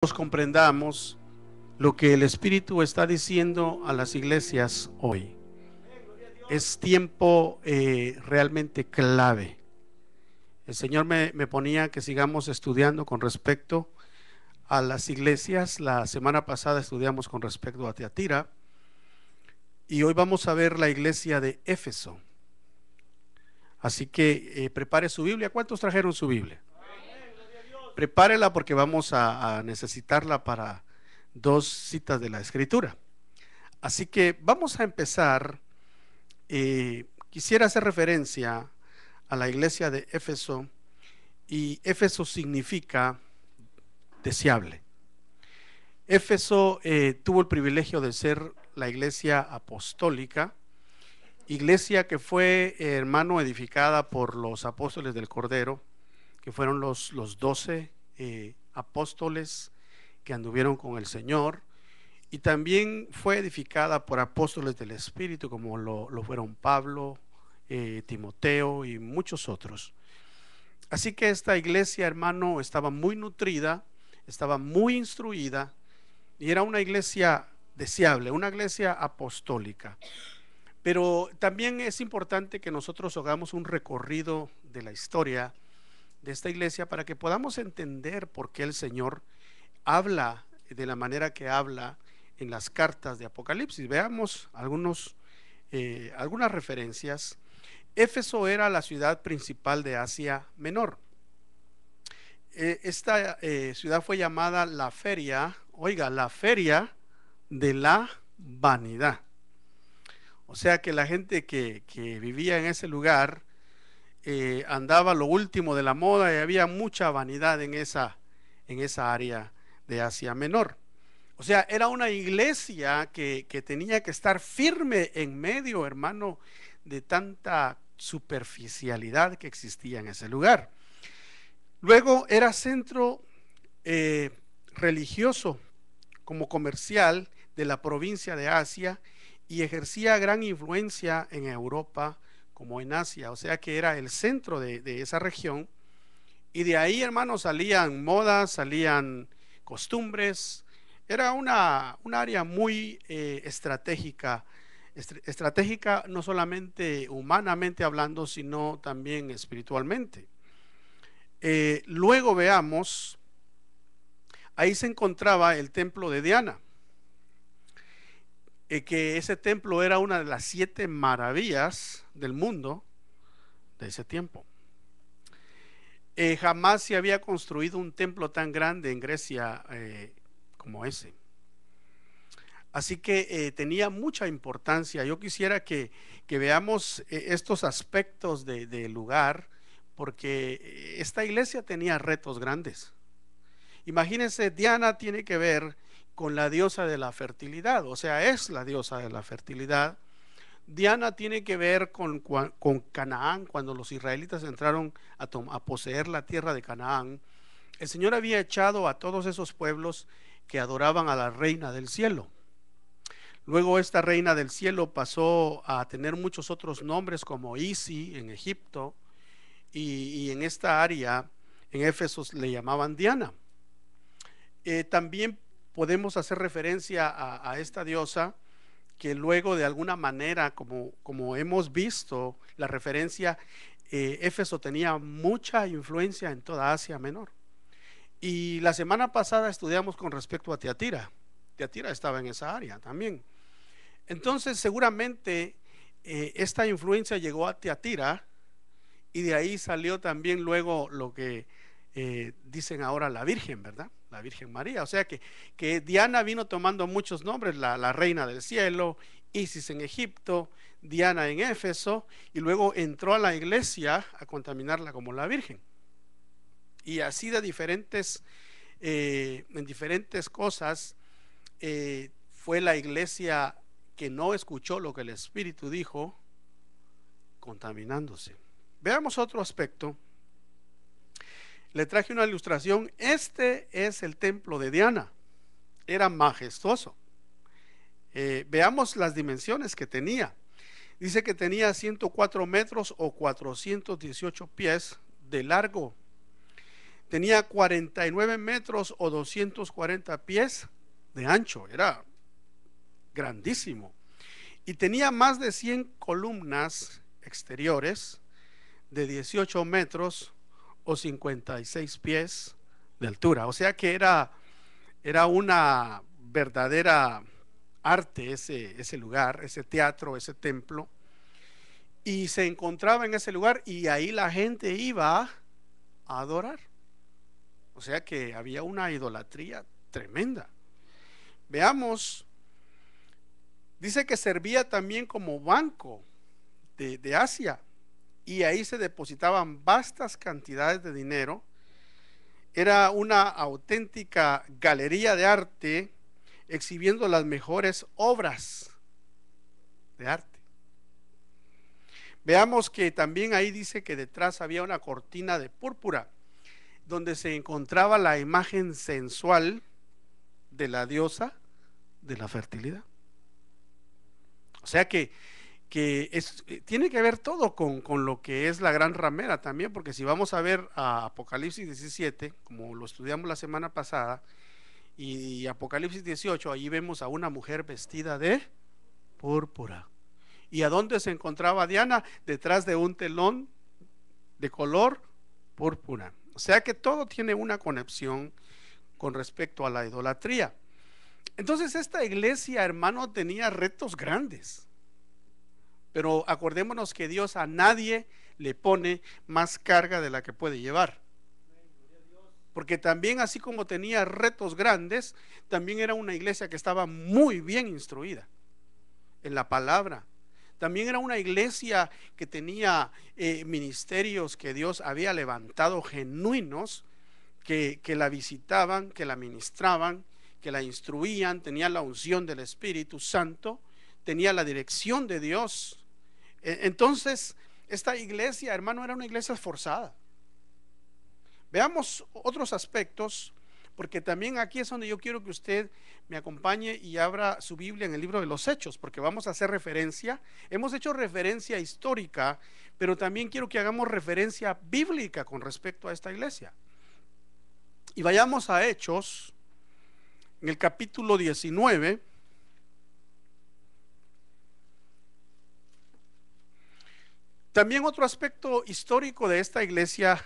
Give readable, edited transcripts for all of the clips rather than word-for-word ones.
comprendamos lo que el Espíritu está diciendo a las iglesias hoy. Es tiempo realmente clave. El Señor me ponía que sigamos estudiando con respecto a las iglesias. La semana pasada estudiamos con respecto a Tiatira y hoy vamos a ver la iglesia de Éfeso. Así que prepare su Biblia. ¿Cuántos trajeron su Biblia? Prepárela porque vamos a necesitarla para 2 citas de la Escritura. Así que vamos a empezar. Quisiera hacer referencia a la iglesia de Éfeso, y Éfeso significa deseable. Éfeso tuvo el privilegio de ser la iglesia apostólica, iglesia que fue, hermano, edificada por los apóstoles del Cordero, que fueron los 12 apóstoles que anduvieron con el Señor, y también fue edificada por apóstoles del Espíritu como lo fueron Pablo, Timoteo y muchos otros. Así que esta iglesia, hermano, estaba muy nutrida, estaba muy instruida y era una iglesia deseable, una iglesia apostólica. Pero también es importante que nosotros hagamos un recorrido de la historia de esta iglesia para que podamos entender por qué el Señor habla de la manera que habla en las cartas de Apocalipsis. Veamos algunas referencias. Éfeso era la ciudad principal de Asia Menor. Esta ciudad fue llamada la feria, la feria de la vanidad. O sea que la gente que vivía en ese lugar andaba lo último de la moda y había mucha vanidad en esa área de Asia Menor. O sea, era una iglesia que tenía que estar firme en medio, hermano, de tanta superficialidad que existía en ese lugar. Luego era centro religioso como comercial de la provincia de Asia y ejercía gran influencia en Europa como en Asia. O sea que era el centro de esa región, y de ahí, hermanos, salían modas, salían costumbres. Era una área muy estratégica no solamente humanamente hablando, sino también espiritualmente. Luego veamos, ahí se encontraba el templo de Diana, que ese templo era una de las 7 maravillas del mundo de ese tiempo. Jamás se había construido un templo tan grande en Grecia como ese. Así que tenía mucha importancia. Yo quisiera que veamos estos aspectos del lugar, porque esta iglesia tenía retos grandes. Imagínense, Diana tiene que ver con la diosa de la fertilidad, o sea, es la diosa de la fertilidad. Diana tiene que ver con Canaán. Cuando los israelitas entraron a poseer la tierra de Canaán, el Señor había echado a todos esos pueblos que adoraban a la reina del cielo. Luego esta reina del cielo pasó a tener muchos otros nombres, como Isis en Egipto, y en esta área, en Éfeso, le llamaban Diana. También podemos hacer referencia a esta diosa, que luego de alguna manera, como hemos visto la referencia, Éfeso tenía mucha influencia en toda Asia Menor. Y la semana pasada estudiamos con respecto a Tiatira. Tiatira estaba en esa área también. Entonces seguramente esta influencia llegó a Tiatira, y de ahí salió también luego lo que dicen ahora la Virgen, ¿verdad? La Virgen María. O sea que Diana vino tomando muchos nombres: la reina del cielo, Isis en Egipto, Diana en Éfeso, y luego entró a la iglesia a contaminarla como la Virgen. Y así en diferentes cosas fue la iglesia que no escuchó lo que el Espíritu dijo, contaminándose. Veamos otro aspecto. Le traje una ilustración. Este es el templo de Diana. Era majestuoso. Veamos las dimensiones que tenía. Dice que tenía 104 metros o 418 pies de largo, tenía 49 metros o 240 pies de ancho, era grandísimo. Y tenía más de 100 columnas exteriores de 18 metros o 56 pies de altura. O sea que era una verdadera arte ese lugar, ese teatro, ese templo. Y se encontraba en ese lugar y ahí la gente iba a adorar. O sea que había una idolatría tremenda. Veamos, dice que servía también como banco de Asia, y ahí se depositaban vastas cantidades de dinero. Era una auténtica galería de arte exhibiendo las mejores obras de arte. Veamos que también ahí dice que detrás había una cortina de púrpura donde se encontraba la imagen sensual de la diosa de la fertilidad. O sea que tiene que ver todo con lo que es la gran ramera también, porque si vamos a ver a Apocalipsis 17, como lo estudiamos la semana pasada, y Apocalipsis 18, ahí vemos a una mujer vestida de púrpura. ¿Y a dónde se encontraba Diana? Detrás de un telón de color púrpura. O sea que todo tiene una conexión con respecto a la idolatría. Entonces esta iglesia, hermano, tenía retos grandes. Pero acordémonos que Dios a nadie le pone más carga de la que puede llevar. Porque también, así como tenía retos grandes, también era una iglesia que estaba muy bien instruida en la palabra. También era una iglesia que tenía ministerios que Dios había levantado genuinos, que la visitaban, que la ministraban, que la instruían, tenía la unción del Espíritu Santo, tenía la dirección de Dios. Entonces, esta iglesia, hermano, era una iglesia esforzada. Veamos otros aspectos, porque también aquí es donde yo quiero que usted me acompañe y abra su Biblia en el libro de los Hechos, porque vamos a hacer referencia. Hemos hecho referencia histórica, pero también quiero que hagamos referencia bíblica con respecto a esta iglesia. Y vayamos a Hechos, en el capítulo 19. También otro aspecto histórico de esta iglesia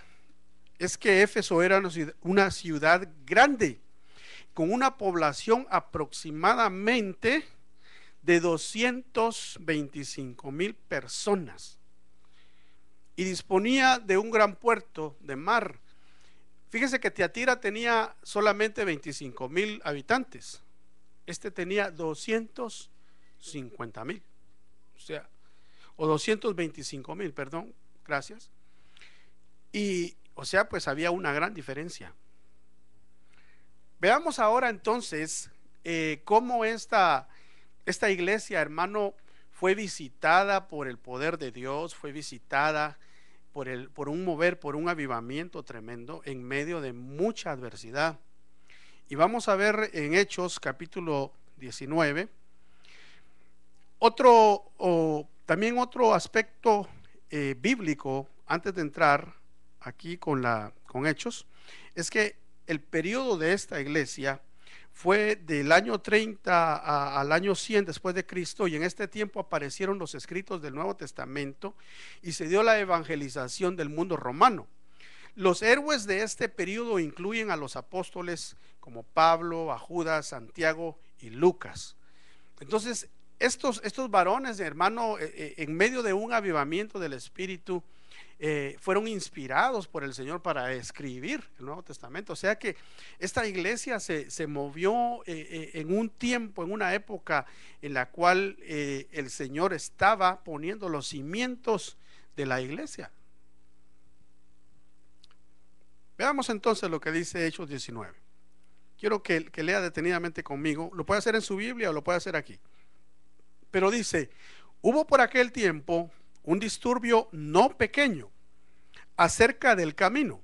es que Éfeso era una ciudad grande, con una población aproximadamente de 225,000 personas, y disponía de un gran puerto de mar. Fíjese que Tiatira tenía solamente 25,000 habitantes, este tenía 250,000, o 225,000, perdón, gracias. Y o sea, pues había una gran diferencia. Veamos ahora entonces cómo esta iglesia, hermano, fue visitada por el poder de Dios, fue visitada por un mover, por un avivamiento tremendo en medio de mucha adversidad. Y vamos a ver en Hechos capítulo 19 también otro aspecto bíblico antes de entrar aquí con Hechos, es que el periodo de esta iglesia fue del año 30 al año 100 después de Cristo, y en este tiempo aparecieron los escritos del Nuevo Testamento y se dio la evangelización del mundo romano. Los héroes de este periodo incluyen a los apóstoles como Pablo, a Judas, Santiago y Lucas. Entonces estos varones, hermano, en medio de un avivamiento del Espíritu, fueron inspirados por el Señor para escribir el Nuevo Testamento. O sea que esta iglesia se movió en un tiempo, en una época en la cual el Señor estaba poniendo los cimientos de la iglesia. Veamos entonces lo que dice Hechos 19. Quiero que lea detenidamente conmigo. Lo puede hacer en su Biblia o lo puede hacer aquí. Pero dice: hubo por aquel tiempo un disturbio no pequeño acerca del camino,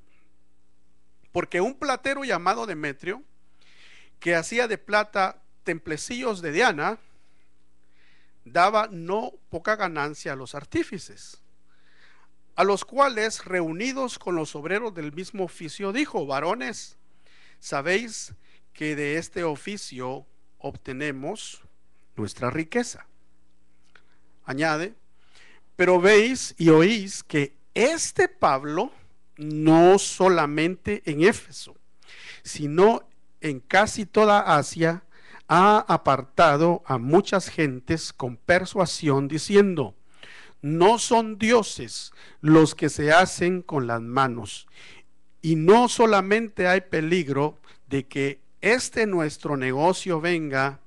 porque un platero llamado Demetrio, que hacía de plata templecillos de Diana, daba no poca ganancia a los artífices. a los cuales, reunidos con los obreros del mismo oficio, dijo: varones, sabéis que de este oficio obtenemos nuestra riqueza. Añade: pero veis y oís que este Pablo no solamente en Éfeso, sino en casi toda Asia, ha apartado a muchas gentes con persuasión, diciendo: no son dioses los que se hacen con las manos. Y no solamente hay peligro de que este nuestro negocio venga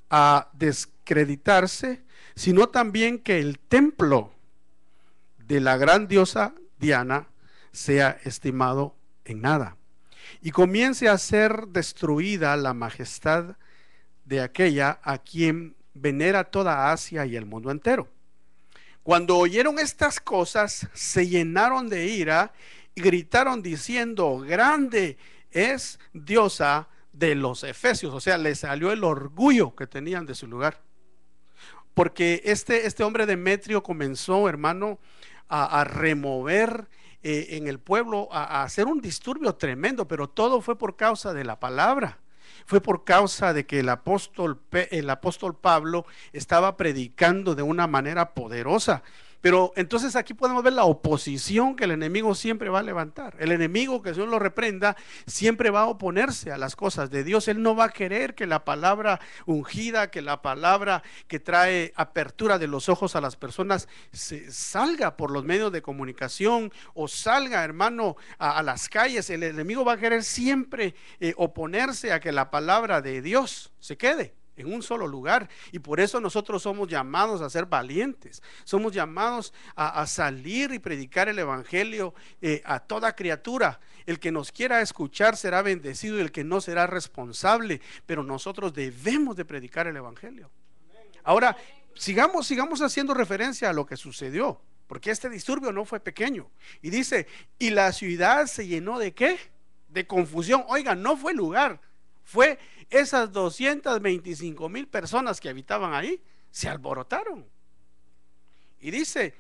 a descreditarse, sino también que el templo de la gran diosa Diana sea estimado en nada y comience a ser destruida la majestad de aquella a quien venera toda Asia y el mundo entero. Cuando oyeron estas cosas, se llenaron de ira y gritaron diciendo: grande es diosa de los efesios. O sea, les salió el orgullo que tenían de su lugar, porque este hombre Demetrio comenzó, hermano, a remover en el pueblo, a hacer un disturbio tremendo, pero todo fue por causa de la palabra. Fue por causa de que el apóstol Pablo estaba predicando de una manera poderosa. Pero entonces aquí podemos ver la oposición que el enemigo siempre va a levantar. El enemigo, que el Señor lo reprenda, siempre va a oponerse a las cosas de Dios. Él no va a querer que la palabra ungida, que la palabra que trae apertura de los ojos a las personas salga por los medios de comunicación o salga, hermano, a las calles. El enemigo va a querer siempre oponerse a que la palabra de Dios se quede en un solo lugar, y por eso nosotros somos llamados a ser valientes, somos llamados a salir y predicar el evangelio a toda criatura. El que nos quiera escuchar será bendecido y el que no será responsable, pero nosotros debemos de predicar el evangelio. Ahora, sigamos haciendo referencia a lo que sucedió, porque este disturbio no fue pequeño, y dice: y la ciudad se llenó ¿de qué? De confusión. Oigan, no fue lugar, fue esas 225,000 personas que habitaban ahí, se alborotaron. Y dice: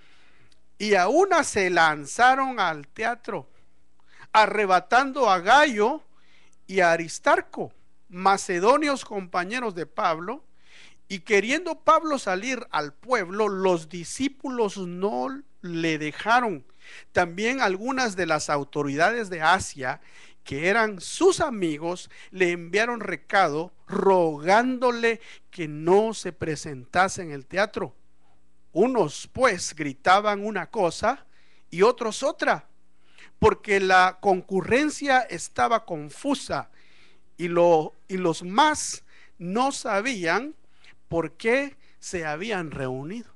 y a una se lanzaron al teatro, arrebatando a Gayo y a Aristarco, macedonios compañeros de Pablo. Y queriendo Pablo salir al pueblo, los discípulos no le dejaron. También algunas de las autoridades de Asia, que eran sus amigos, le enviaron recado rogándole que no se presentase en el teatro. Unos pues gritaban una cosa y otros otra, porque la concurrencia estaba confusa, y los más no sabían por qué se habían reunido.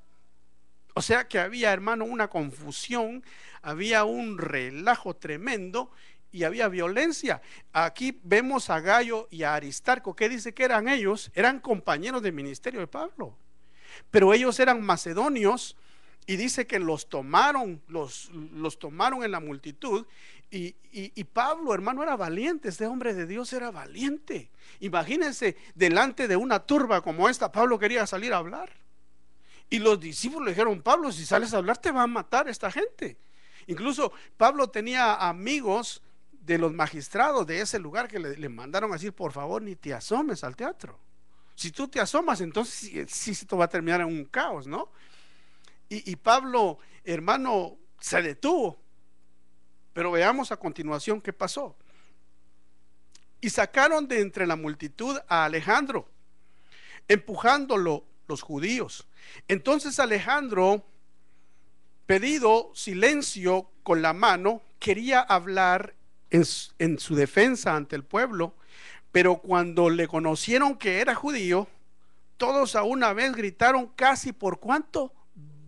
O sea que había, hermano, una confusión, había un relajo tremendo y había violencia. Aquí vemos a Gayo y a Aristarco. ¿Qué dice que eran ellos? Eran compañeros de ministerio de Pablo, pero ellos eran macedonios, y dice que los tomaron en la multitud. Y Pablo, hermano, era valiente. Este hombre de Dios era valiente. Imagínense, delante de una turba como esta, Pablo quería salir a hablar, y los discípulos le dijeron: Pablo, si sales a hablar te va a matar esta gente. Incluso Pablo tenía amigos de los magistrados de ese lugar que le mandaron a decir: por favor, ni te asomes al teatro. Si tú te asomas, entonces sí, esto va a terminar en un caos, ¿no? Y Pablo, hermano, se detuvo. Pero veamos a continuación qué pasó. Y sacaron de entre la multitud a Alejandro, empujándolo los judíos. Entonces Alejandro, pedido silencio con la mano, quería hablar en su defensa ante el pueblo, pero cuando le conocieron que era judío, todos a una vez gritaron casi por ¿cuánto?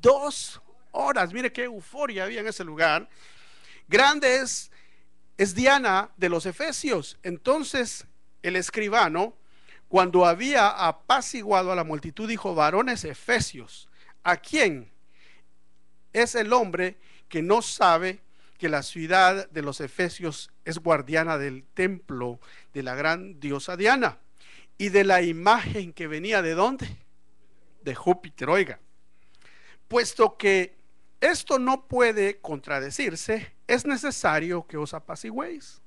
2 horas. Mire qué euforia había en ese lugar. Grande es Diana de los efesios. Entonces el escribano, cuando había apaciguado a la multitud, dijo: varones efesios, ¿a quién es el hombre que no sabe que la ciudad de los efesios es guardiana del templo de la gran diosa Diana y de la imagen que venía de dónde? De Júpiter. Oiga, puesto que esto no puede contradecirse, es necesario que os apacigüéis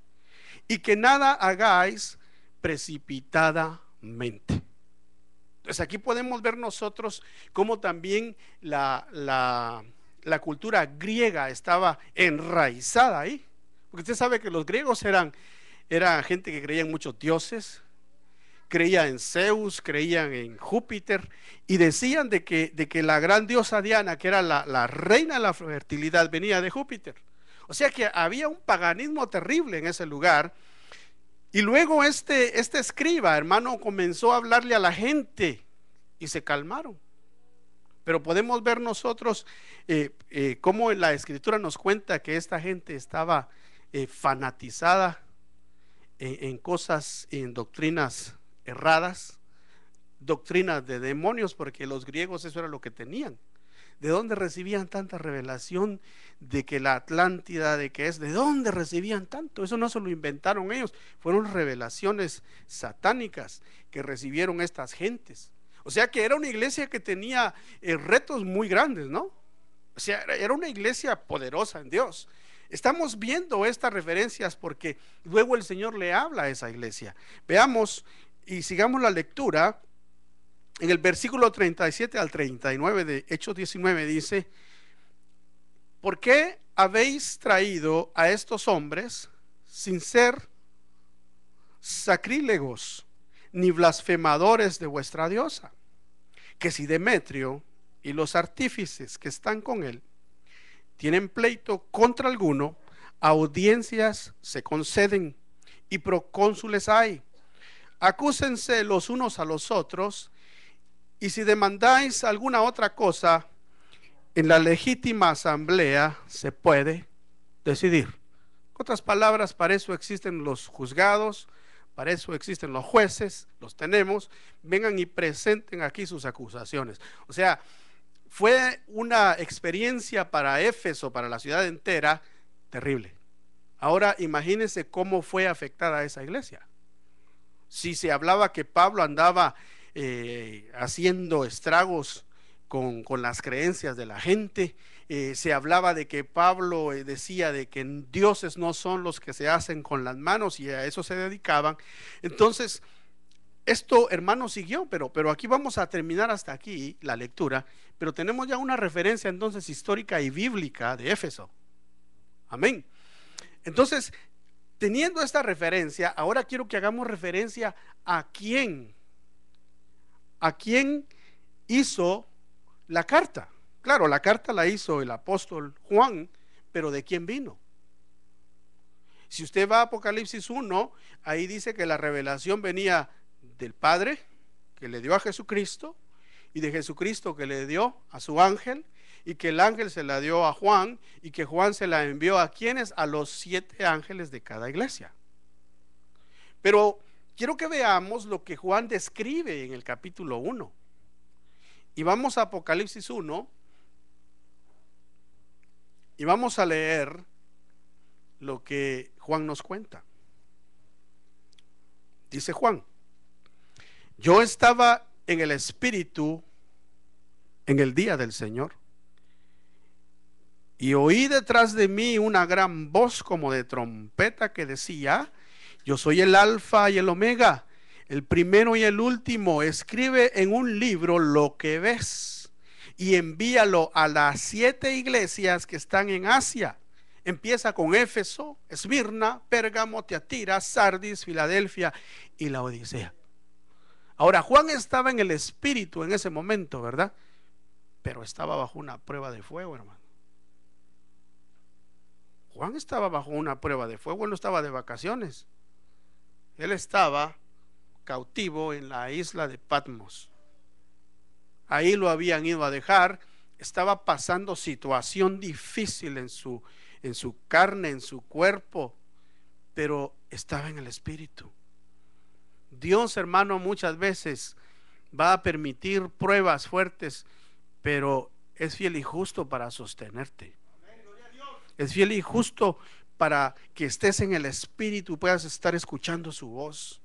y que nada hagáis precipitadamente. Entonces aquí podemos ver nosotros cómo también la cultura griega estaba enraizada ahí. Porque usted sabe que los griegos eran gente que creía en muchos dioses, creía en Zeus, creían en Júpiter, y decían de que la gran diosa Diana, que era la reina de la fertilidad, venía de Júpiter. O sea que había un paganismo terrible en ese lugar. Y luego este escriba, hermano, comenzó a hablarle a la gente y se calmaron. Pero podemos ver nosotros cómo la escritura nos cuenta que esta gente estaba fanatizada en cosas, en doctrinas erradas, doctrinas de demonios, porque los griegos eso era lo que tenían. ¿De dónde recibían tanta revelación de que la Atlántida, de dónde recibían tanto? Eso no se lo inventaron ellos, fueron revelaciones satánicas que recibieron estas gentes. O sea que era una iglesia que tenía retos muy grandes, ¿no? O sea, era una iglesia poderosa en Dios. Estamos viendo estas referencias porque luego el Señor le habla a esa iglesia. Veamos y sigamos la lectura. En el versículo 37 al 39 de Hechos 19 dice: ¿por qué habéis traído a estos hombres sin ser sacrílegos ni blasfemadores de vuestra diosa? Que si Demetrio y los artífices que están con él tienen pleito contra alguno, audiencias se conceden y procónsules hay. Acúsense los unos a los otros, y si demandáis alguna otra cosa, en la legítima asamblea se puede decidir. En otras palabras, para eso existen los juzgados, para eso existen los jueces, los tenemos. Vengan y presenten aquí sus acusaciones. O sea, fue una experiencia para Éfeso, para la ciudad entera, terrible. Ahora imagínense cómo fue afectada esa iglesia. Si se hablaba que Pablo andaba haciendo estragos con las creencias de la gente, se hablaba de que Pablo decía de que dioses no son los que se hacen con las manos, y a eso se dedicaban. Entonces esto, hermano, siguió, pero aquí vamos a terminar hasta aquí la lectura, pero tenemos ya una referencia entonces histórica y bíblica de Éfeso. Amén. Entonces, teniendo esta referencia, ahora quiero que hagamos referencia a quién hizo la carta. Claro, la carta la hizo el apóstol Juan, pero ¿de quién vino? Si usted va a Apocalipsis 1, ahí dice que la revelación venía del Padre, que le dio a Jesucristo, y de Jesucristo, que le dio a su ángel, y que el ángel se la dio a Juan, y que Juan se la envió a quienes, a los 7 ángeles de cada iglesia. Pero quiero que veamos lo que Juan describe en el capítulo 1. Y vamos a Apocalipsis 1 y vamos a leer lo que Juan nos cuenta. Dice Juan: yo estaba en el Espíritu en el día del Señor, y oí detrás de mí una gran voz como de trompeta que decía: yo soy el Alfa y el Omega, el primero y el último. Escribe en un libro lo que ves y envíalo a las 7 iglesias que están en Asia. Empieza con Éfeso, Esmirna, Pérgamo, Tiatira, Sardis, Filadelfia y la Odisea. Ahora, Juan estaba en el Espíritu en ese momento, ¿verdad? Pero estaba bajo una prueba de fuego, hermano. Juan estaba bajo una prueba de fuego, él no estaba de vacaciones. Él estaba cautivo en la isla de Patmos. Ahí lo habían ido a dejar. Estaba pasando situación difícil en su carne, en su cuerpo, pero estaba en el Espíritu. Dios, hermano, muchas veces va a permitir pruebas fuertes, pero es fiel y justo para sostenerte. Es fiel y justo para que estés en el Espíritu y puedas estar escuchando su voz.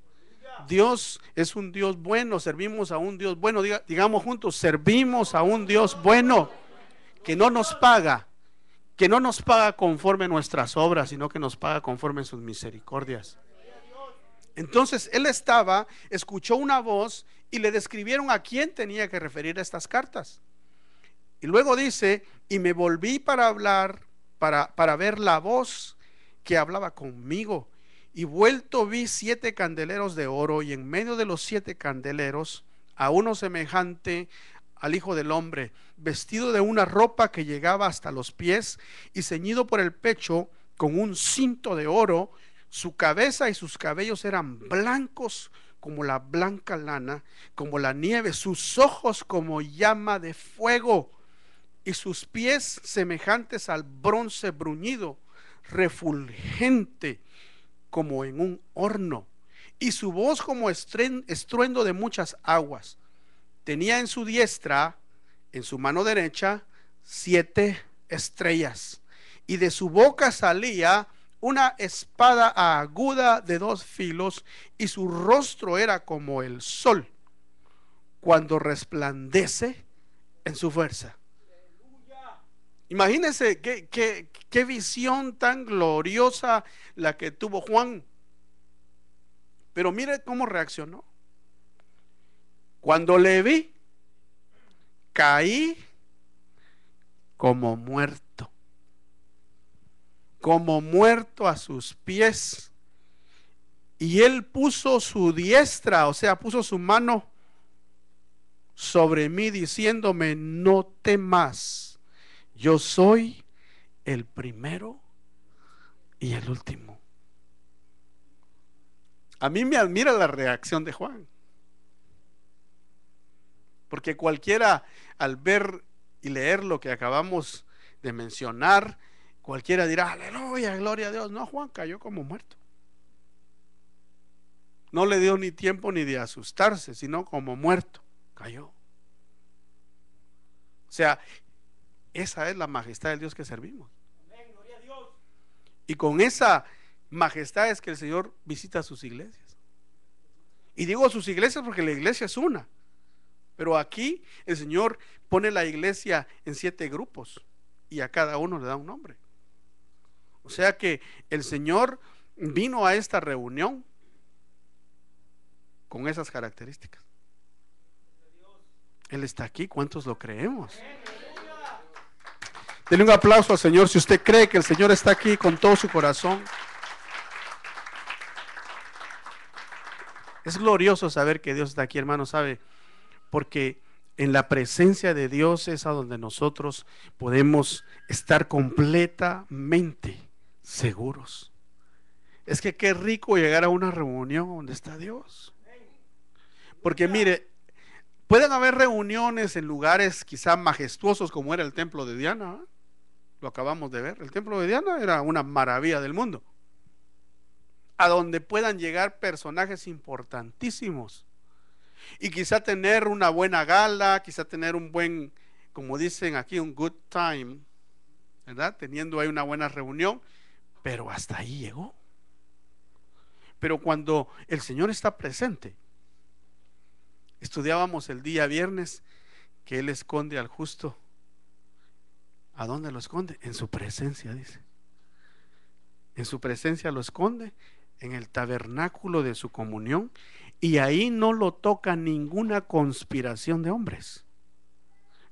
Dios es un Dios bueno, servimos a un Dios bueno. Digamos juntos: servimos a un Dios bueno, que no nos paga, que no nos paga conforme nuestras obras, sino que nos paga conforme sus misericordias. Entonces él escuchó una voz y le describieron a quién tenía que referir estas cartas. Y luego dice, y me volví para hablar, para ver la voz que hablaba conmigo. Y vuelto vi 7 candeleros de oro, y en medio de los 7 candeleros a uno semejante al Hijo del Hombre, vestido de una ropa que llegaba hasta los pies y ceñido por el pecho con un cinto de oro. Su cabeza y sus cabellos eran blancos como la blanca lana, como la nieve, sus ojos como llama de fuego, y sus pies semejantes al bronce bruñido, refulgente como en un horno, y su voz como estruendo de muchas aguas. Tenía en su diestra, en su mano derecha, 7 estrellas, y de su boca salía una espada aguda de 2 filos, y su rostro era como el sol cuando resplandece en su fuerza. Imagínense qué visión tan gloriosa la que tuvo Juan. Pero mire cómo reaccionó. Cuando le vi, caí como muerto a sus pies. Y él puso su diestra, o sea, puso su mano sobre mí, diciéndome: no temas, yo soy el primero y el último. A mí me admira la reacción de Juan, porque cualquiera, al ver y leer lo que acabamos de mencionar, cualquiera dirá: aleluya, gloria a Dios. No, Juan cayó como muerto. No le dio ni tiempo ni de asustarse, sino como muerto cayó. O sea, esa es la majestad del Dios que servimos. Y con esa majestad es que el Señor visita sus iglesias. Y digo sus iglesias porque la iglesia es una, pero aquí el Señor pone la iglesia en 7 grupos y a cada uno le da un nombre. O sea que el Señor vino a esta reunión con esas características. Él está aquí. ¿Cuántos lo creemos? Denle un aplauso al Señor si usted cree que el Señor está aquí con todo su corazón. Es glorioso saber que Dios está aquí, hermano, ¿sabe? Porque en la presencia de Dios es a donde nosotros podemos estar completamente seguros. Es que qué rico llegar a una reunión donde está Dios. Porque mire, pueden haber reuniones en lugares quizá majestuosos como era el templo de Diana, ¿eh? Lo acabamos de ver. El templo de Diana era una maravilla del mundo, a donde puedan llegar personajes importantísimos y quizá tener una buena gala, quizá tener un buen, como dicen aquí, un good time, ¿verdad? Teniendo ahí una buena reunión, pero hasta ahí llegó. Pero cuando el Señor está presente, estudiábamos el día viernes que Él esconde al justo. ¿A dónde lo esconde? En su presencia, dice. En su presencia lo esconde, en el tabernáculo de su comunión, y ahí no lo toca ninguna conspiración de hombres,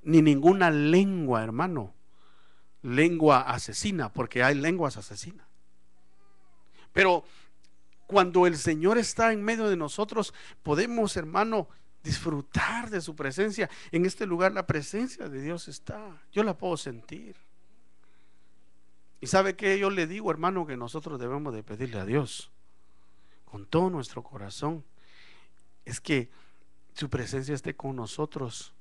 ni ninguna lengua, hermano, lengua asesina, porque hay lenguas asesinas. Pero cuando el Señor está en medio de nosotros, podemos, hermano, disfrutar de su presencia. En este lugar la presencia de Dios está, yo la puedo sentir. Y sabe que yo le digo, hermano, que nosotros debemos de pedirle a Dios con todo nuestro corazón, es que su presencia esté con nosotros.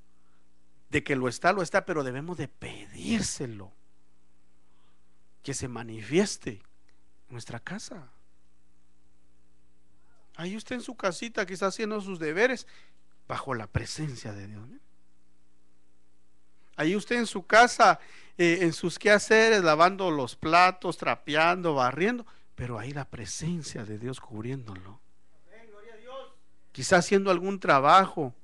De que lo está, pero debemos de pedírselo, que se manifieste en nuestra casa. Ahí usted en su casita, quizás haciendo sus deberes, bajo la presencia de Dios. Ahí usted en su casa, en sus quehaceres, lavando los platos, trapeando, barriendo, pero ahí la presencia de Dios cubriéndolo. Quizás haciendo algún trabajo,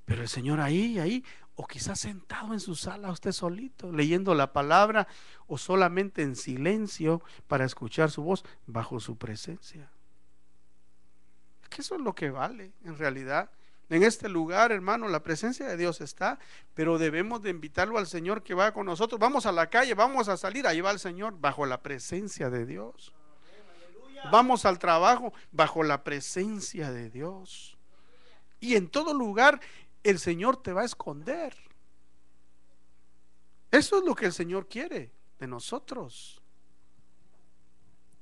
pero el Señor ahí, O quizás sentado en su sala usted solito, leyendo la palabra, o solamente en silencio para escuchar su voz bajo su presencia. Que eso es lo que vale en realidad. En este lugar, hermano, la presencia de Dios está, pero debemos de invitarlo al Señor que vaya con nosotros. Vamos a la calle, vamos a salir, ahí va el Señor, bajo la presencia de Dios. Vamos al trabajo, bajo la presencia de Dios. Y en todo lugar el Señor te va a esconder. Eso es lo que el Señor quiere de nosotros.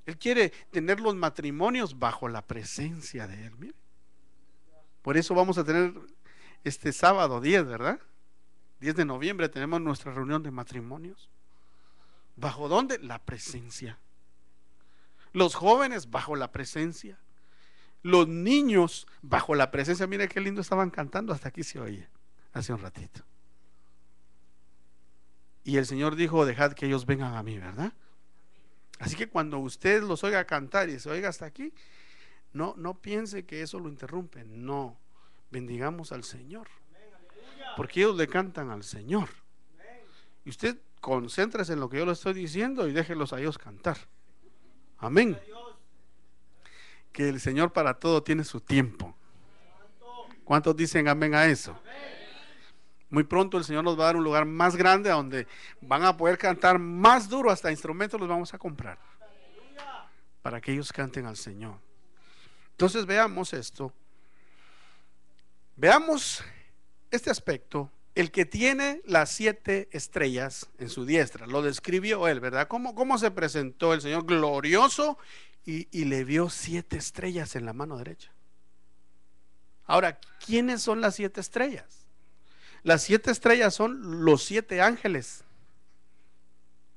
Él quiere tener los matrimonios bajo la presencia de Él. Mire. Por eso vamos a tener este sábado 10, ¿verdad? 10 de noviembre tenemos nuestra reunión de matrimonios. ¿Bajo dónde? La presencia. Los jóvenes bajo la presencia. Los niños bajo la presencia. Mire qué lindo estaban cantando, hasta aquí se oye hace un ratito. Y el Señor dijo: dejad que ellos vengan a mí, ¿verdad? Así que cuando usted los oiga cantar y se oiga hasta aquí, no piense que eso lo interrumpe. No, bendigamos al Señor, porque ellos le cantan al Señor. Y usted concéntrese en lo que yo le estoy diciendo y déjelos a ellos cantar. Amén. Que el Señor para todo tiene su tiempo. ¿Cuántos dicen amén a eso? Muy pronto el Señor nos va a dar un lugar más grande donde van a poder cantar más duro, hasta instrumentos los vamos a comprar para que ellos canten al Señor. Entonces veamos esto. Veamos este aspecto. El que tiene las 7 estrellas en su diestra, lo describió él, ¿verdad? ¿Cómo se presentó el Señor glorioso y le vio 7 estrellas en la mano derecha? Ahora, ¿quiénes son las 7 estrellas? Las 7 estrellas son los 7 ángeles,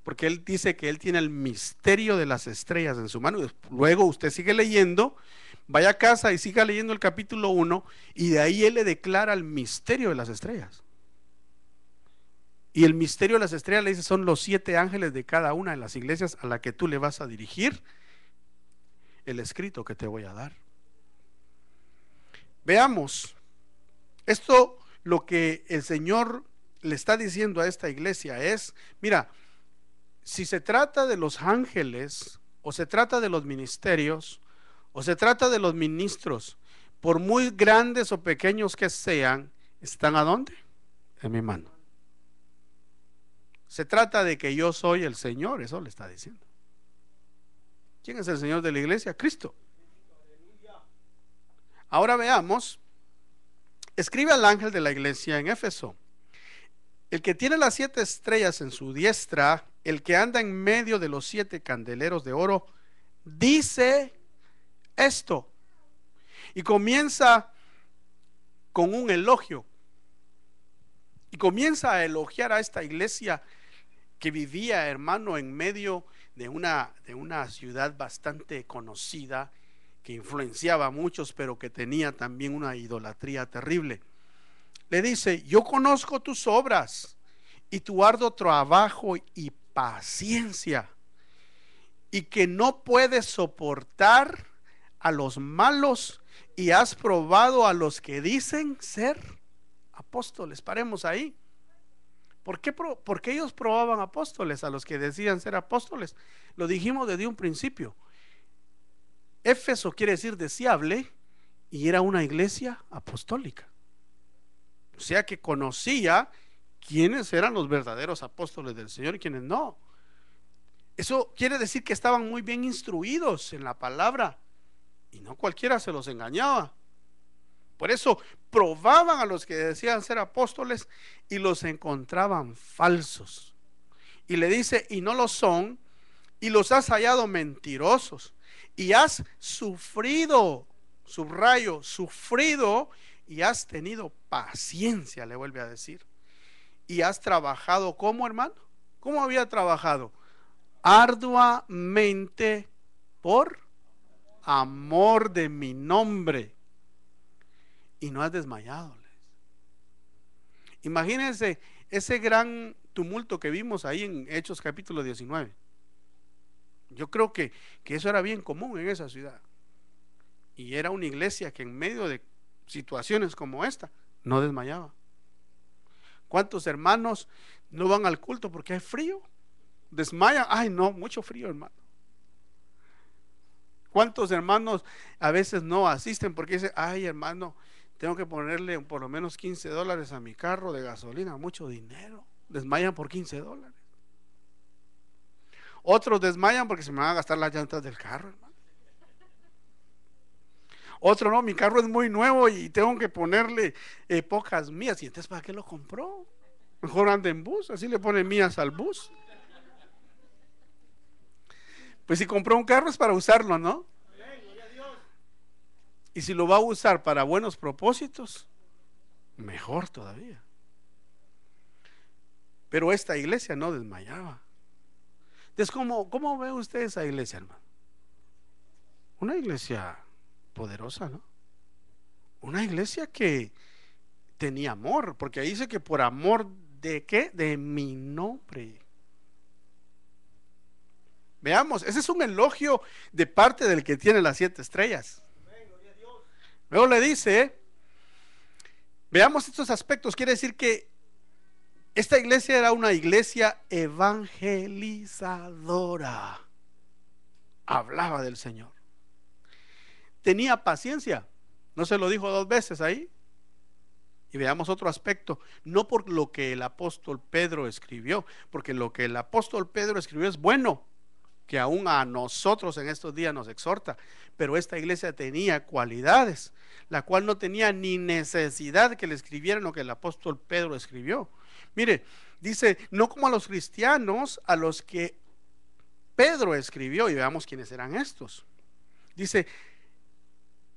porque él dice que él tiene el misterio de las estrellas en su mano. Luego usted sigue leyendo, vaya a casa y siga leyendo el capítulo 1, y de ahí él le declara el misterio de las estrellas. Y el misterio de las estrellas, le dice, son los 7 ángeles de cada una de las iglesias a la que tú le vas a dirigir el escrito que te voy a dar. Veamos esto. Lo que el Señor le está diciendo a esta iglesia es: mira, si se trata de los ángeles, o se trata de los ministerios, o se trata de los ministros, por muy grandes o pequeños que sean, ¿están a dónde? En mi mano. Se trata de que yo soy el Señor, eso le está diciendo. ¿Quién es el Señor de la iglesia? Cristo. Ahora veamos. Escribe al ángel de la iglesia en Éfeso: el que tiene las 7 estrellas en su diestra, el que anda en medio de los 7 candeleros de oro, dice esto. Y comienza con un elogio. Y comienza a elogiar a esta iglesia que vivía, hermano, en medio de una ciudad bastante conocida, que influenciaba a muchos, pero que tenía también una idolatría terrible. Le dice: yo conozco tus obras y tu arduo trabajo y paciencia, y que no puedes soportar a los malos, y has probado a los que dicen ser apóstoles. Paremos ahí. ¿Por qué ellos probaban apóstoles a los que decían ser apóstoles? Lo dijimos desde un principio. Éfeso quiere decir deseable, y era una iglesia apostólica. O sea que conocía quiénes eran los verdaderos apóstoles del Señor y quiénes no. Eso quiere decir que estaban muy bien instruidos en la palabra, y no cualquiera se los engañaba. Por eso probaban a los que decían ser apóstoles y los encontraban falsos. Y le dice: y no lo son, y los has hallado mentirosos, y has sufrido, subrayo, sufrido, y has tenido paciencia, le vuelve a decir. Y has trabajado, ¿cómo, hermano? ¿Cómo había trabajado? Arduamente por amor de mi nombre, y no has desmayado. Imagínense ese gran tumulto que vimos ahí en Hechos capítulo 19. Yo creo que eso era bien común en esa ciudad, y era una iglesia que en medio de situaciones como esta no desmayaba. ¿Cuántos hermanos no van al culto porque hay frío? Desmayan. Ay, no, mucho frío, hermano. ¿Cuántos hermanos a veces no asisten porque dicen, ay, hermano, tengo que ponerle por lo menos $15 a mi carro de gasolina, mucho dinero? Desmayan por $15. Otros desmayan porque se me van a gastar las llantas del carro, hermano. Otro, no, mi carro es muy nuevo y tengo que ponerle pocas millas. ¿Y entonces para qué lo compró? Mejor anda en bus, así le pone millas al bus. Pues si compró un carro es para usarlo, ¿no? Y si lo va a usar para buenos propósitos, mejor todavía. Pero esta iglesia no desmayaba. Entonces, ¿cómo ve usted esa iglesia, hermano? Una iglesia poderosa, ¿no? Una iglesia que tenía amor, porque ahí dice que por amor de ¿qué? De mi nombre. Veamos, ese es un elogio de parte del que tiene las 7 estrellas. Luego le dice, veamos estos aspectos. Quiere decir que esta iglesia era una iglesia evangelizadora. Hablaba del Señor. Tenía paciencia. ¿No se lo dijo 2 veces ahí? Y veamos otro aspecto. No por lo que el apóstol Pedro escribió, porque lo que el apóstol Pedro escribió es bueno, que aún a nosotros en estos días nos exhorta. Pero esta iglesia tenía cualidades, la cual no tenía ni necesidad que le escribieran lo que el apóstol Pedro escribió. Mire, dice, no como a los cristianos a los que Pedro escribió, y veamos quiénes eran estos. Dice,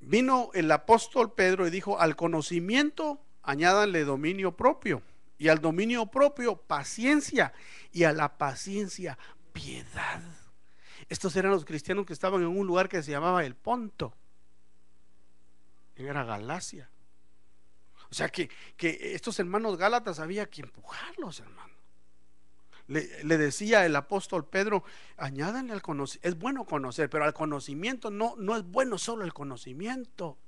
vino el apóstol Pedro y dijo, al conocimiento añádanle dominio propio, y al dominio propio paciencia, y a la paciencia piedad. Estos eran los cristianos que estaban en un lugar que se llamaba el Ponto, era Galacia. O sea que estos hermanos gálatas había que empujarlos, hermano. Le decía el apóstol Pedro, añádanle al conocimiento. Es bueno conocer, pero al conocimiento no es bueno solo el conocimiento.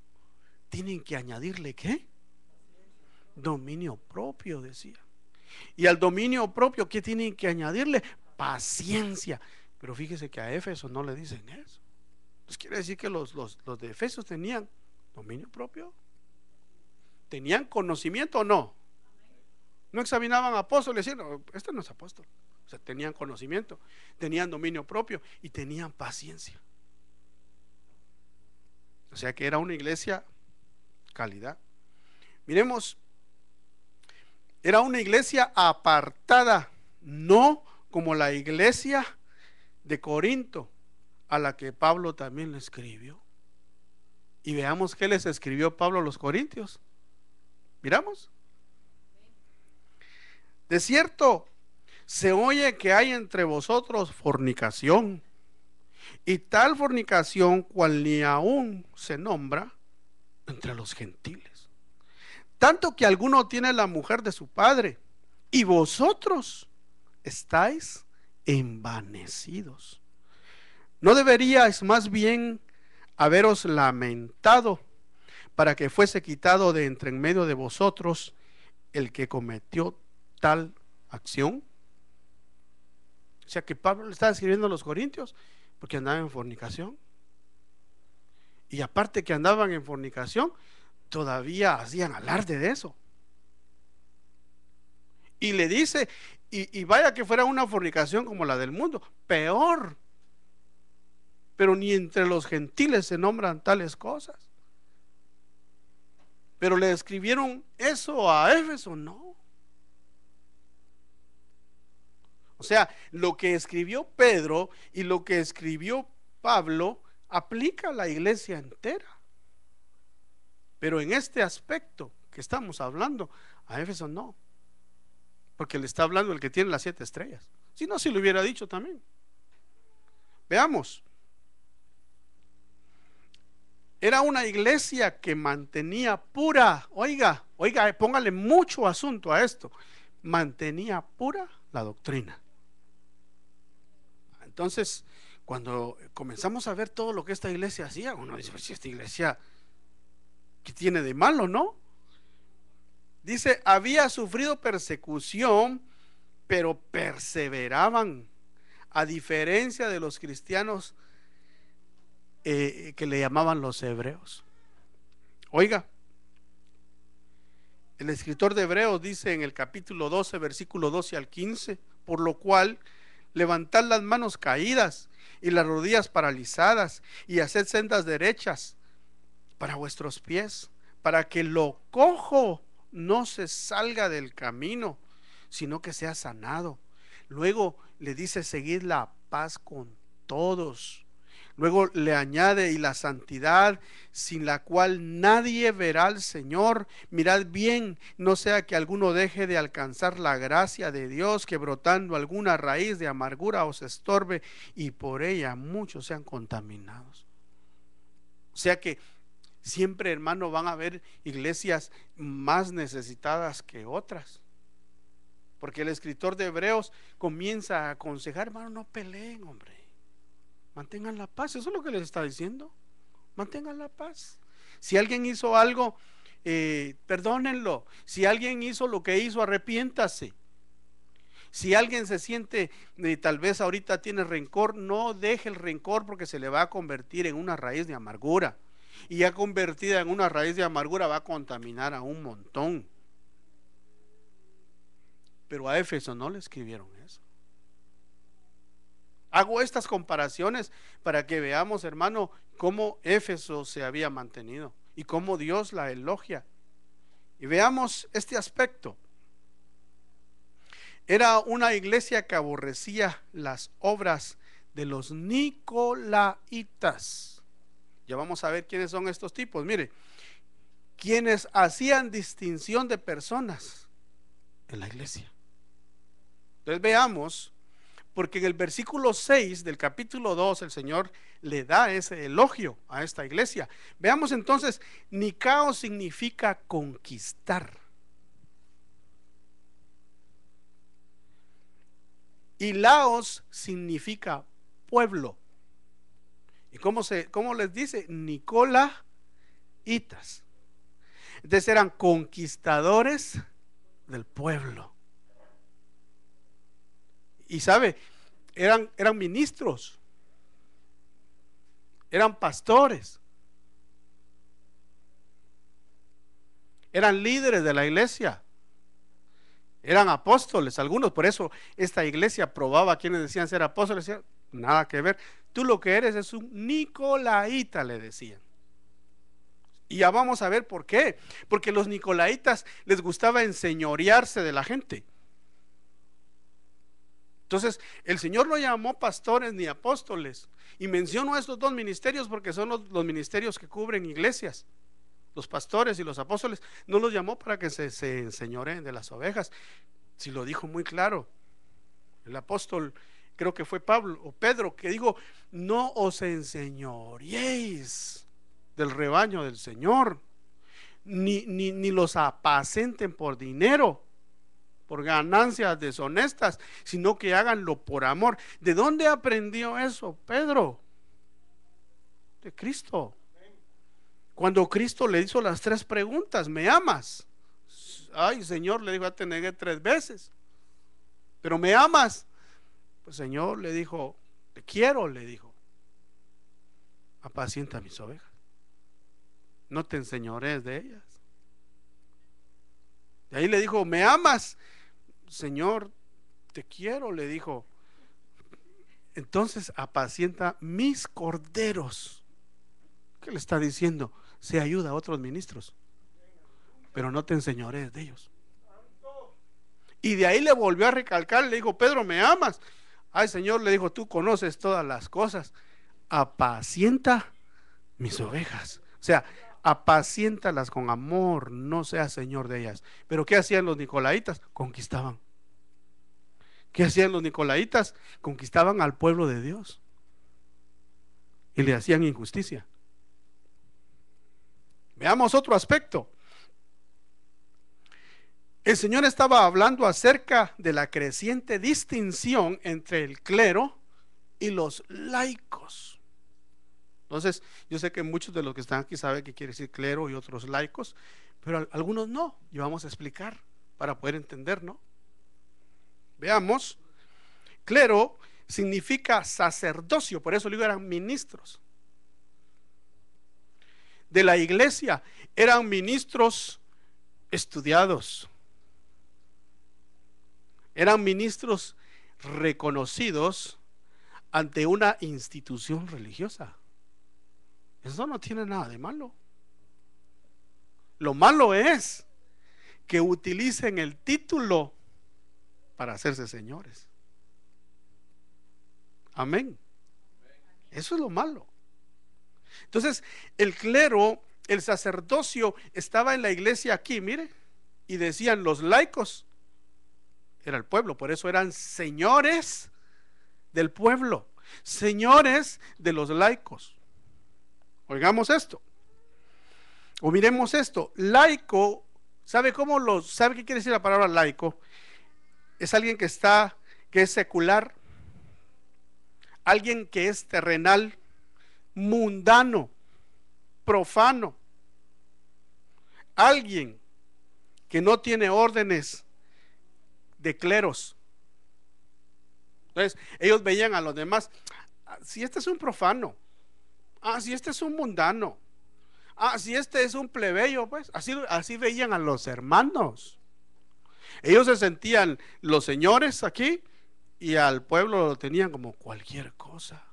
Tienen que añadirle ¿qué? Dominio propio, decía. Y al dominio propio, ¿qué tienen que añadirle? Paciencia. Pero fíjese que a Éfeso no le dicen eso. Pues quiere decir que los de Éfeso tenían dominio propio. ¿Tenían conocimiento o no? No examinaban apóstoles y decían, no, este no es apóstol. O sea, tenían conocimiento, tenían dominio propio y tenían paciencia. O sea que era una iglesia calidad. Miremos, era una iglesia apartada, no como la iglesia de Corinto, a la que Pablo también le escribió. Y veamos qué les escribió Pablo a los corintios. Miramos. De cierto, se oye que hay entre vosotros fornicación, y tal fornicación cual ni aún se nombra entre los gentiles, tanto que alguno tiene la mujer de su padre, y vosotros estáis envanecidos. ¿No deberíais más bien haberos lamentado para que fuese quitado de entre en medio de vosotros el que cometió tal acción? O sea que Pablo le estaba escribiendo a los corintios porque andaban en fornicación, y aparte que andaban en fornicación, todavía hacían alarde de eso. Y le dice, y vaya que fuera una fornicación como la del mundo, peor. Pero ni entre los gentiles se nombran tales cosas. Pero le escribieron eso a Éfeso, no. O sea, lo que escribió Pedro y lo que escribió Pablo aplica a la iglesia entera. Pero en este aspecto que estamos hablando, a Éfeso no. Porque le está hablando el que tiene las 7 estrellas. Si no, si lo hubiera dicho también. Veamos. Era una iglesia que mantenía pura, oiga, póngale mucho asunto a esto, mantenía pura la doctrina. Entonces, cuando comenzamos a ver todo lo que esta iglesia hacía, uno dice, pues si esta iglesia, ¿qué tiene de malo, no? Dice, había sufrido persecución, pero perseveraban, a diferencia de los cristianos que le llamaban los hebreos. Oiga, el escritor de Hebreos dice en el capítulo 12, versículo 12 al 15, por lo cual levantad las manos caídas y las rodillas paralizadas y haced sendas derechas para vuestros pies, para que lo cojo no se salga del camino, sino que sea sanado. Luego le dice, seguid la paz con todos. Luego le añade, y la santidad, sin la cual nadie verá al Señor. Mirad bien, no sea que alguno deje de alcanzar la gracia de Dios, que brotando alguna raíz de amargura os estorbe, y por ella muchos sean contaminados. O sea que siempre, hermano, van a haber iglesias más necesitadas que otras, porque el escritor de Hebreos comienza a aconsejar, hermano, no peleen, hombre, mantengan la paz. Eso es lo que les está diciendo, mantengan la paz. Si alguien hizo algo, perdónenlo. Si alguien hizo lo que hizo, arrepiéntase. Si alguien se siente, tal vez ahorita tiene rencor, no deje el rencor, porque se le va a convertir en una raíz de amargura, y ya convertida en una raíz de amargura va a contaminar a un montón. Pero a Éfeso no le escribieron eso. Hago estas comparaciones para que veamos, hermano, cómo Éfeso se había mantenido y cómo Dios la elogia. Y veamos este aspecto. Era una iglesia que aborrecía las obras de los nicolaitas. Ya vamos a ver quiénes son estos tipos. Mire, quienes hacían distinción de personas en la iglesia. Entonces veamos, porque en el versículo 6 del capítulo 2 el Señor le da ese elogio a esta iglesia. Veamos entonces, Nicao significa conquistar, y Laos significa pueblo. ¿Y cómo les dice? Nicolaitas. Entonces eran conquistadores del pueblo. Y sabe, eran ministros, eran pastores, eran líderes de la iglesia, eran apóstoles algunos. Por eso esta iglesia probaba a quienes decían ser apóstoles. Decían, nada que ver, tú lo que eres es un nicolaíta, le decían. Y ya vamos a ver por qué. Porque los nicolaitas les gustaba enseñorearse de la gente. Entonces el Señor no llamó pastores ni apóstoles, y menciono estos dos ministerios porque son los ministerios que cubren iglesias. Los pastores y los apóstoles no los llamó para que se enseñoreen de las ovejas. Si lo dijo muy claro el apóstol, creo que fue Pablo o Pedro, que dijo, no os enseñoreéis del rebaño del Señor, ni los apacenten por dinero, por ganancias deshonestas, sino que háganlo por amor. ¿De dónde aprendió eso Pedro? De Cristo. Cuando Cristo le hizo las 3 preguntas, ¿me amas? Ay, Señor, le dijo, ya te negué 3 veces, pero ¿me amas? Pues Señor, le dijo, te quiero, le dijo, apacienta mis ovejas, no te enseñorees de ellas. De ahí le dijo, ¿me amas? Señor, te quiero, le dijo, entonces apacienta mis corderos. ¿Qué le está diciendo? Se ayuda a otros ministros, pero no te enseñorees de ellos. Y de ahí le volvió a recalcar, le dijo, Pedro, ¿me amas? Ay, Señor, le dijo, tú conoces todas las cosas, apacienta mis ovejas. O sea, apaciéntalas con amor, no seas señor de ellas. Pero ¿qué hacían los nicolaitas? Conquistaban. ¿Qué hacían los nicolaitas? Conquistaban al pueblo de Dios y le hacían injusticia. Veamos otro aspecto. El Señor estaba hablando acerca de la creciente distinción entre el clero y los laicos. Entonces, yo sé que muchos de los que están aquí saben qué quiere decir clero y otros laicos, pero algunos no. Y vamos a explicar para poder entender, ¿no? Veamos. Clero significa sacerdocio, por eso le digo, eran ministros de la iglesia, eran ministros estudiados, eran ministros reconocidos ante una institución religiosa. Eso no tiene nada de malo. Lo malo es que utilicen el título para hacerse señores. Amén. Eso es lo malo. Entonces, el clero, el sacerdocio estaba en la iglesia aquí, mire, y decían los laicos, era el pueblo, por eso eran señores del pueblo, señores de los laicos. Oigamos esto, o miremos esto. Laico, ¿sabe qué quiere decir la palabra laico? Es alguien que es secular, alguien que es terrenal, mundano, profano, alguien que no tiene órdenes de cleros. Entonces ellos veían a los demás, si este es un profano, si este es un mundano, si este es un plebeyo, pues así veían a los hermanos. Ellos se sentían los señores aquí y al pueblo lo tenían como cualquier cosa.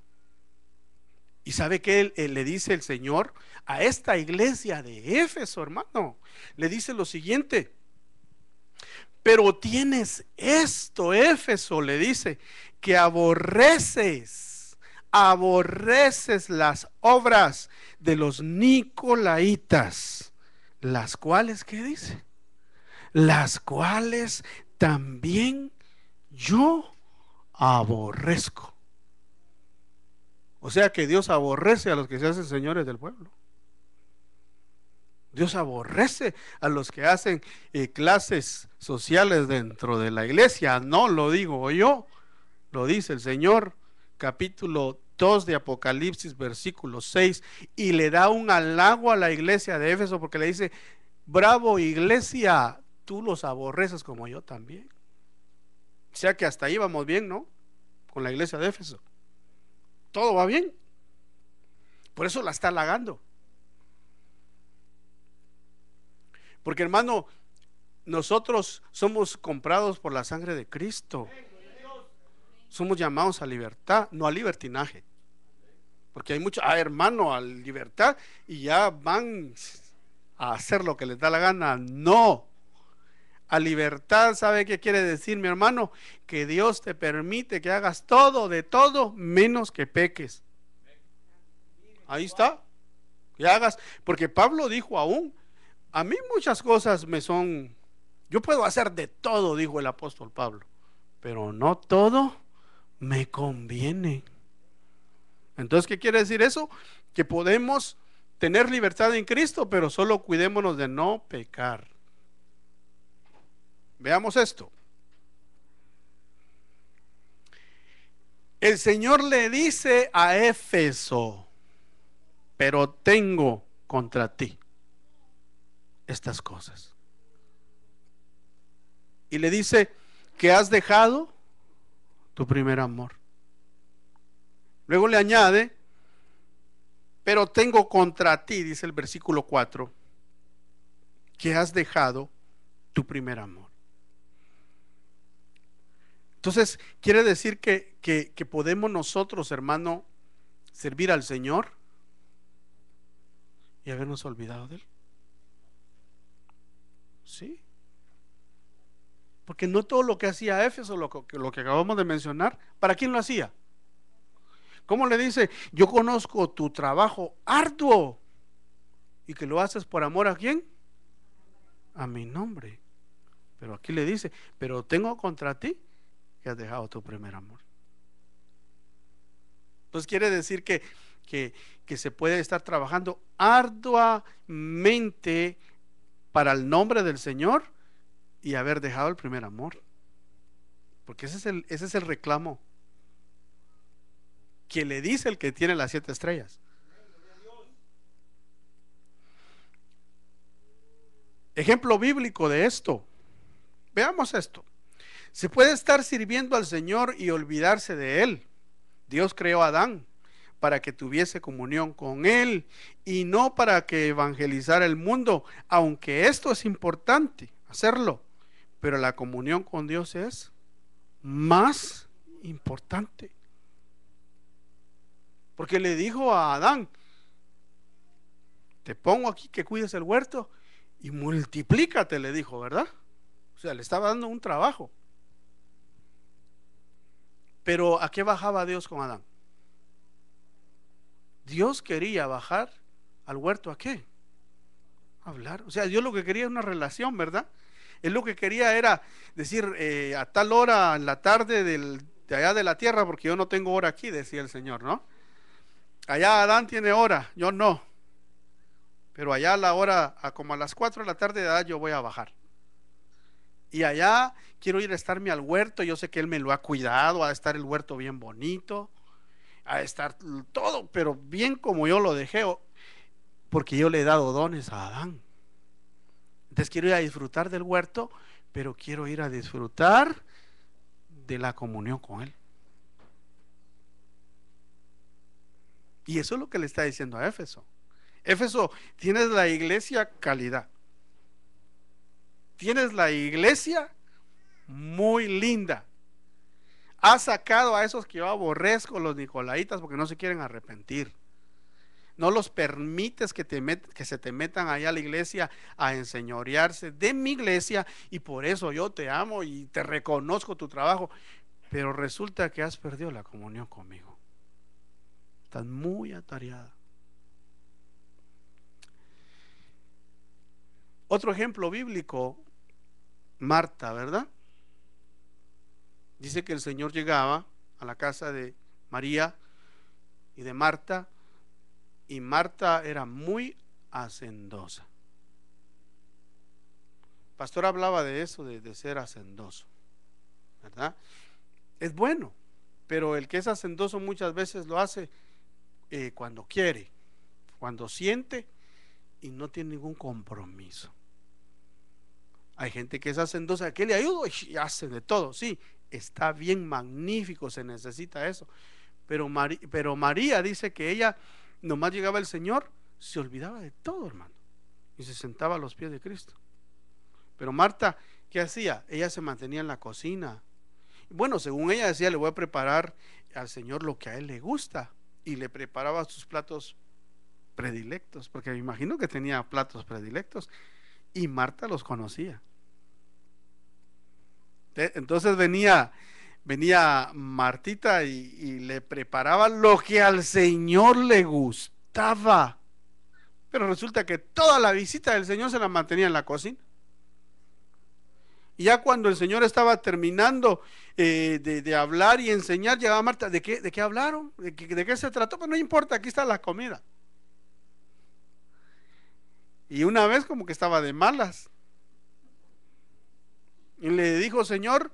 ¿Y sabe qué le dice el Señor a esta iglesia de Éfeso, hermano? Le dice lo siguiente: pero tienes esto, Éfeso, le dice, que aborreces las obras de los nicolaítas, las cuales, ¿qué dice? Las cuales también yo aborrezco. O sea que Dios aborrece a los que se hacen señores del pueblo. Dios aborrece a los que hacen clases sociales dentro de la iglesia. No lo digo yo, lo dice el Señor, capítulo 2 de Apocalipsis, versículo 6, y le da un halago a la iglesia de Éfeso porque le dice: bravo iglesia, tú los aborreces como yo también. O sea que hasta ahí vamos bien, ¿no? Con la iglesia de Éfeso. Todo va bien. Por eso la está halagando. Porque, hermano, nosotros somos comprados por la sangre de Cristo. Somos llamados a libertad, no a libertinaje. Porque hay muchos, hermano, a libertad y ya van a hacer lo que les da la gana. No. A libertad, ¿sabe qué quiere decir, mi hermano? Que Dios te permite que hagas todo, de todo, menos que peques. Ahí está. Que hagas, porque Pablo dijo aún: a mí muchas cosas yo puedo hacer de todo, dijo el apóstol Pablo, pero no todo me conviene. Entonces, ¿qué quiere decir eso? Que podemos tener libertad en Cristo, pero solo cuidémonos de no pecar. Veamos esto. El Señor le dice a Éfeso: pero tengo contra ti estas cosas. Y le dice que has dejado tu primer amor. Luego le añade: pero tengo contra ti, dice el versículo 4, que has dejado tu primer amor. Entonces, quiere decir que podemos nosotros, hermano, servir al Señor y habernos olvidado de Él. Sí. Porque no todo lo que hacía Éfeso, lo que acabamos de mencionar, ¿para quién lo hacía? ¿Cómo le dice? Yo conozco tu trabajo arduo y que lo haces por amor ¿a quién? A mi nombre. Pero aquí le dice: pero tengo contra ti que has dejado tu primer amor. Entonces quiere decir que se puede estar trabajando arduamente para el nombre del Señor y haber dejado el primer amor. Porque ese es el reclamo que le dice el que tiene las 7 estrellas. Ejemplo bíblico de esto. Veamos esto. Se puede estar sirviendo al Señor y olvidarse de Él. Dios creó a Adán para que tuviese comunión con Él y no para que evangelizara el mundo, aunque esto es importante hacerlo, pero la comunión con Dios es más importante. Porque le dijo a Adán: te pongo aquí que cuides el huerto y multiplícate, le dijo, ¿verdad? O sea, le estaba dando un trabajo. Pero ¿a qué bajaba Dios con Adán? Dios quería bajar al huerto, ¿a qué? A hablar. O sea, Dios lo que quería es una relación, ¿verdad? Él lo que quería era decir, a tal hora en la tarde de allá de la tierra, porque yo no tengo hora aquí, decía el Señor, ¿no? Allá Adán tiene hora, yo no. Pero allá a la hora, como a las 4 de la tarde de edad, yo voy a bajar. Y allá quiero ir a estarme al huerto. Yo sé que Él me lo ha cuidado, a estar el huerto bien bonito, a estar todo, pero bien como yo lo dejé, porque yo le he dado dones a Adán. Entonces quiero ir a disfrutar del huerto, pero quiero ir a disfrutar de la comunión con Él. Y eso es lo que le está diciendo a Éfeso. Éfeso, tienes la iglesia calidad. Tienes la iglesia muy linda. Has sacado a esos que yo aborrezco, los nicolaitas, porque no se quieren arrepentir. No los permites que se te metan allá a la iglesia a enseñorearse de mi iglesia, y por eso yo te amo y te reconozco tu trabajo, pero resulta que has perdido la comunión conmigo. Estás muy atareada. Otro ejemplo bíblico, Marta, ¿verdad? Dice que el Señor llegaba a la casa de María y de Marta, y Marta era muy hacendosa. Pastor hablaba de eso, de ser hacendoso, ¿verdad? Es bueno, pero el que es hacendoso muchas veces lo hace cuando quiere, cuando siente, y no tiene ningún compromiso. Hay gente que es hacendosa, que le ayudo y hace de todo. Sí, está bien, magnífico, se necesita eso. Pero María dice que ella nomás llegaba el Señor, se olvidaba de todo, hermano, y se sentaba a los pies de Cristo. Pero Marta, ¿qué hacía? Ella se mantenía en la cocina. Bueno, según ella decía, le voy a preparar al Señor lo que a Él le gusta, y le preparaba sus platos predilectos, porque me imagino que tenía platos predilectos, y Marta los conocía. Entonces venía Martita y le preparaba lo que al Señor le gustaba. Pero resulta que toda la visita del Señor se la mantenía en la cocina. Y ya cuando el Señor estaba terminando de hablar y enseñar, llegaba Marta: ¿de qué hablaron? ¿De qué se trató? Pues no importa, aquí está la comida. Y una vez como que estaba de malas, y le dijo: Señor,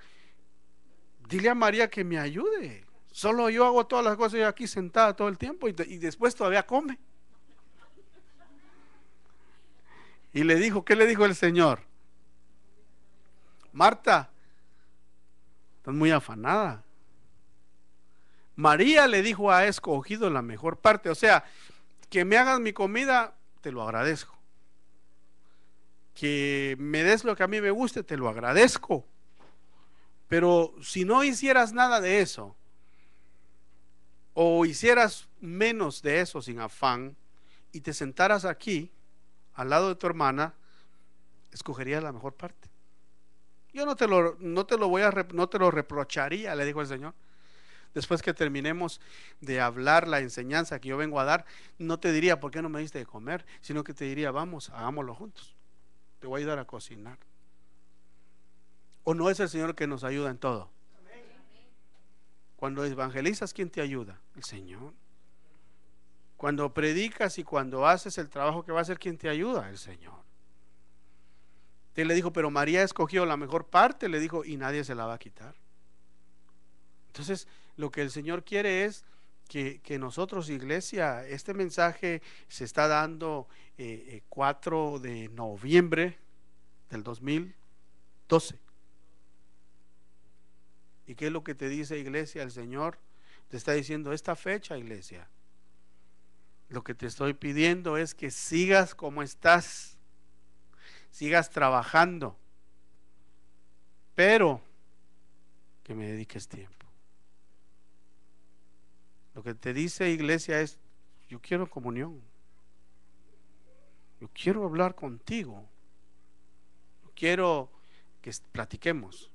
dile a María que me ayude. Solo yo hago todas las cosas, yo aquí sentada todo el tiempo, y después todavía come. Y le dijo, ¿qué le dijo el Señor? Marta, estás muy afanada. María, le dijo, ha escogido la mejor parte. O sea, que me hagas mi comida, te lo agradezco. Que me des lo que a mí me guste, te lo agradezco. Pero si no hicieras nada de eso, o hicieras menos de eso sin afán, y te sentaras aquí al lado de tu hermana, escogerías la mejor parte. Yo no te lo reprocharía, le dijo el Señor. Después que terminemos de hablar la enseñanza que yo vengo a dar, no te diría, ¿por qué no me diste de comer? Sino que te diría, vamos, hagámoslo juntos. Te voy a ayudar a cocinar. ¿O no es el Señor que nos ayuda en todo? Cuando evangelizas, ¿quién te ayuda? El Señor. Cuando predicas y cuando haces el trabajo que va a hacer, ¿quién te ayuda? El Señor. Él le dijo, pero María escogió la mejor parte, le dijo, y nadie se la va a quitar. Entonces, lo que el Señor quiere es que nosotros, iglesia, este mensaje se está dando 4 de noviembre, del 2012. ¿Y qué es lo que te dice, iglesia? El Señor te está diciendo esta fecha, iglesia. Lo que te estoy pidiendo es que sigas como estás, sigas trabajando, pero que me dediques tiempo. Lo que te dice, iglesia, es: yo quiero comunión, yo quiero hablar contigo, yo quiero que platiquemos.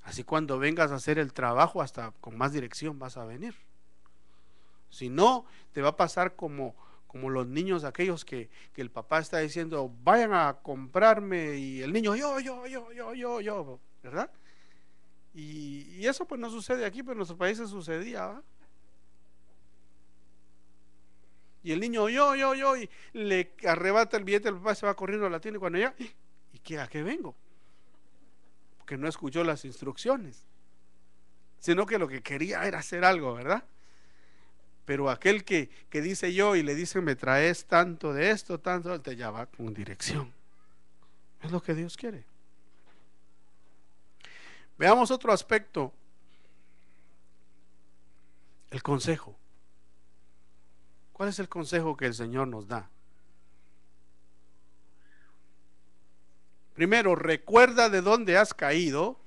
Así cuando vengas a hacer el trabajo, hasta con más dirección vas a venir. Si no, te va a pasar como los niños aquellos que el papá está diciendo: vayan a comprarme, y el niño yo, ¿verdad? Y eso pues no sucede aquí, pero en nuestros países sucedía, ¿verdad? Y el niño y le arrebata el billete, el papá se va corriendo a la tienda, y cuando ya, ¿a qué vengo? Porque no escuchó las instrucciones, sino que lo que quería era hacer algo, ¿verdad? Pero aquel que dice yo y le dicen: me traes tanto de esto, tanto, te ya va con dirección. Es lo que Dios quiere. Veamos otro aspecto: el consejo. ¿Cuál es el consejo que el Señor nos da? Primero, recuerda de dónde has caído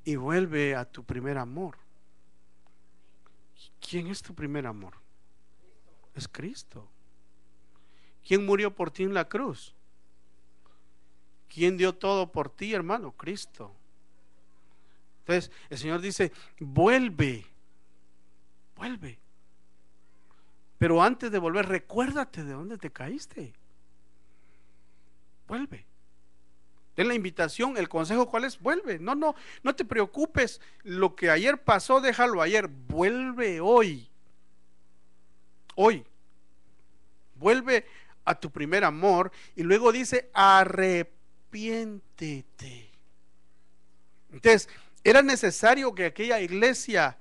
y vuelve a tu primer amor. ¿Quién es tu primer amor? Es Cristo. ¿Quién murió por ti en la cruz? ¿Quién dio todo por ti, hermano? Cristo. Entonces el Señor dice: vuelve. Pero antes de volver, recuérdate de dónde te caíste. Vuelve. Den la invitación, el consejo, ¿cuál es? Vuelve. No te preocupes. Lo que ayer pasó, déjalo ayer. Vuelve hoy. Vuelve a tu primer amor. Y luego dice: arrepiéntete. Entonces, era necesario que aquella iglesia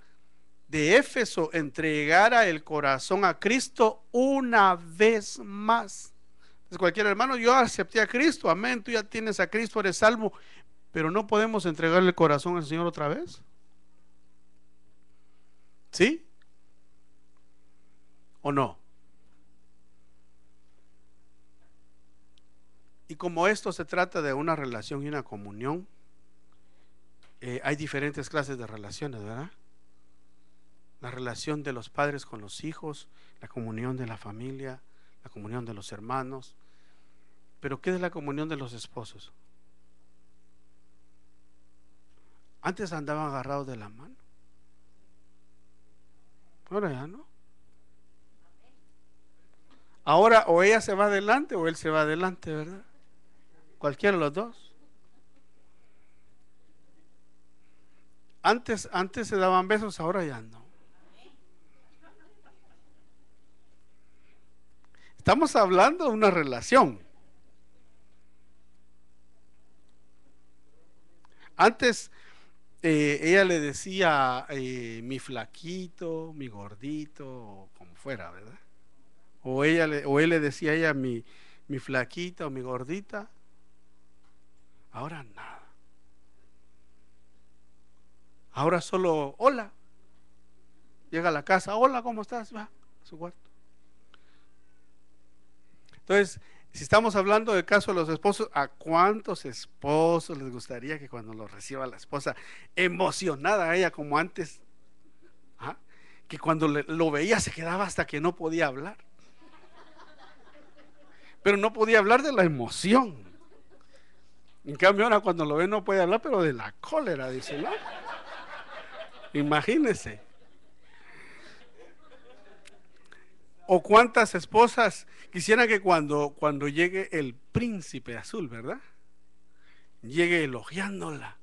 de Éfeso entregara el corazón a Cristo una vez más. Entonces, cualquier hermano: yo acepté a Cristo, amén, tú ya tienes a Cristo, eres salvo, pero no podemos entregarle el corazón al Señor otra vez. ¿Sí? ¿O no? Y como esto se trata de una relación y una comunión, hay diferentes clases de relaciones, ¿verdad? La relación de los padres con los hijos, la comunión de la familia, la comunión de los hermanos. Pero ¿qué es la comunión de los esposos? Antes andaban agarrados de la mano, ahora ya no. Ahora o ella se va adelante o él se va adelante, ¿verdad? Cualquiera de los dos. Antes se daban besos, ahora ya no. Estamos hablando de una relación. Antes ella le decía mi flaquito, mi gordito, como fuera, ¿verdad? O él le decía a ella mi flaquita o mi gordita. Ahora nada. Ahora solo hola. Llega a la casa: hola, ¿cómo estás? Va a su cuarto. Entonces, si estamos hablando del caso de los esposos, ¿a cuántos esposos les gustaría que cuando lo reciba la esposa, emocionada a ella como antes, que cuando lo veía se quedaba hasta que no podía hablar? Pero no podía hablar de la emoción. En cambio ahora cuando lo ve no puede hablar, pero de la cólera, dice, ¿no? Imagínense. O cuántas esposas quisieran que cuando llegue el príncipe azul, ¿verdad?, llegue elogiándola.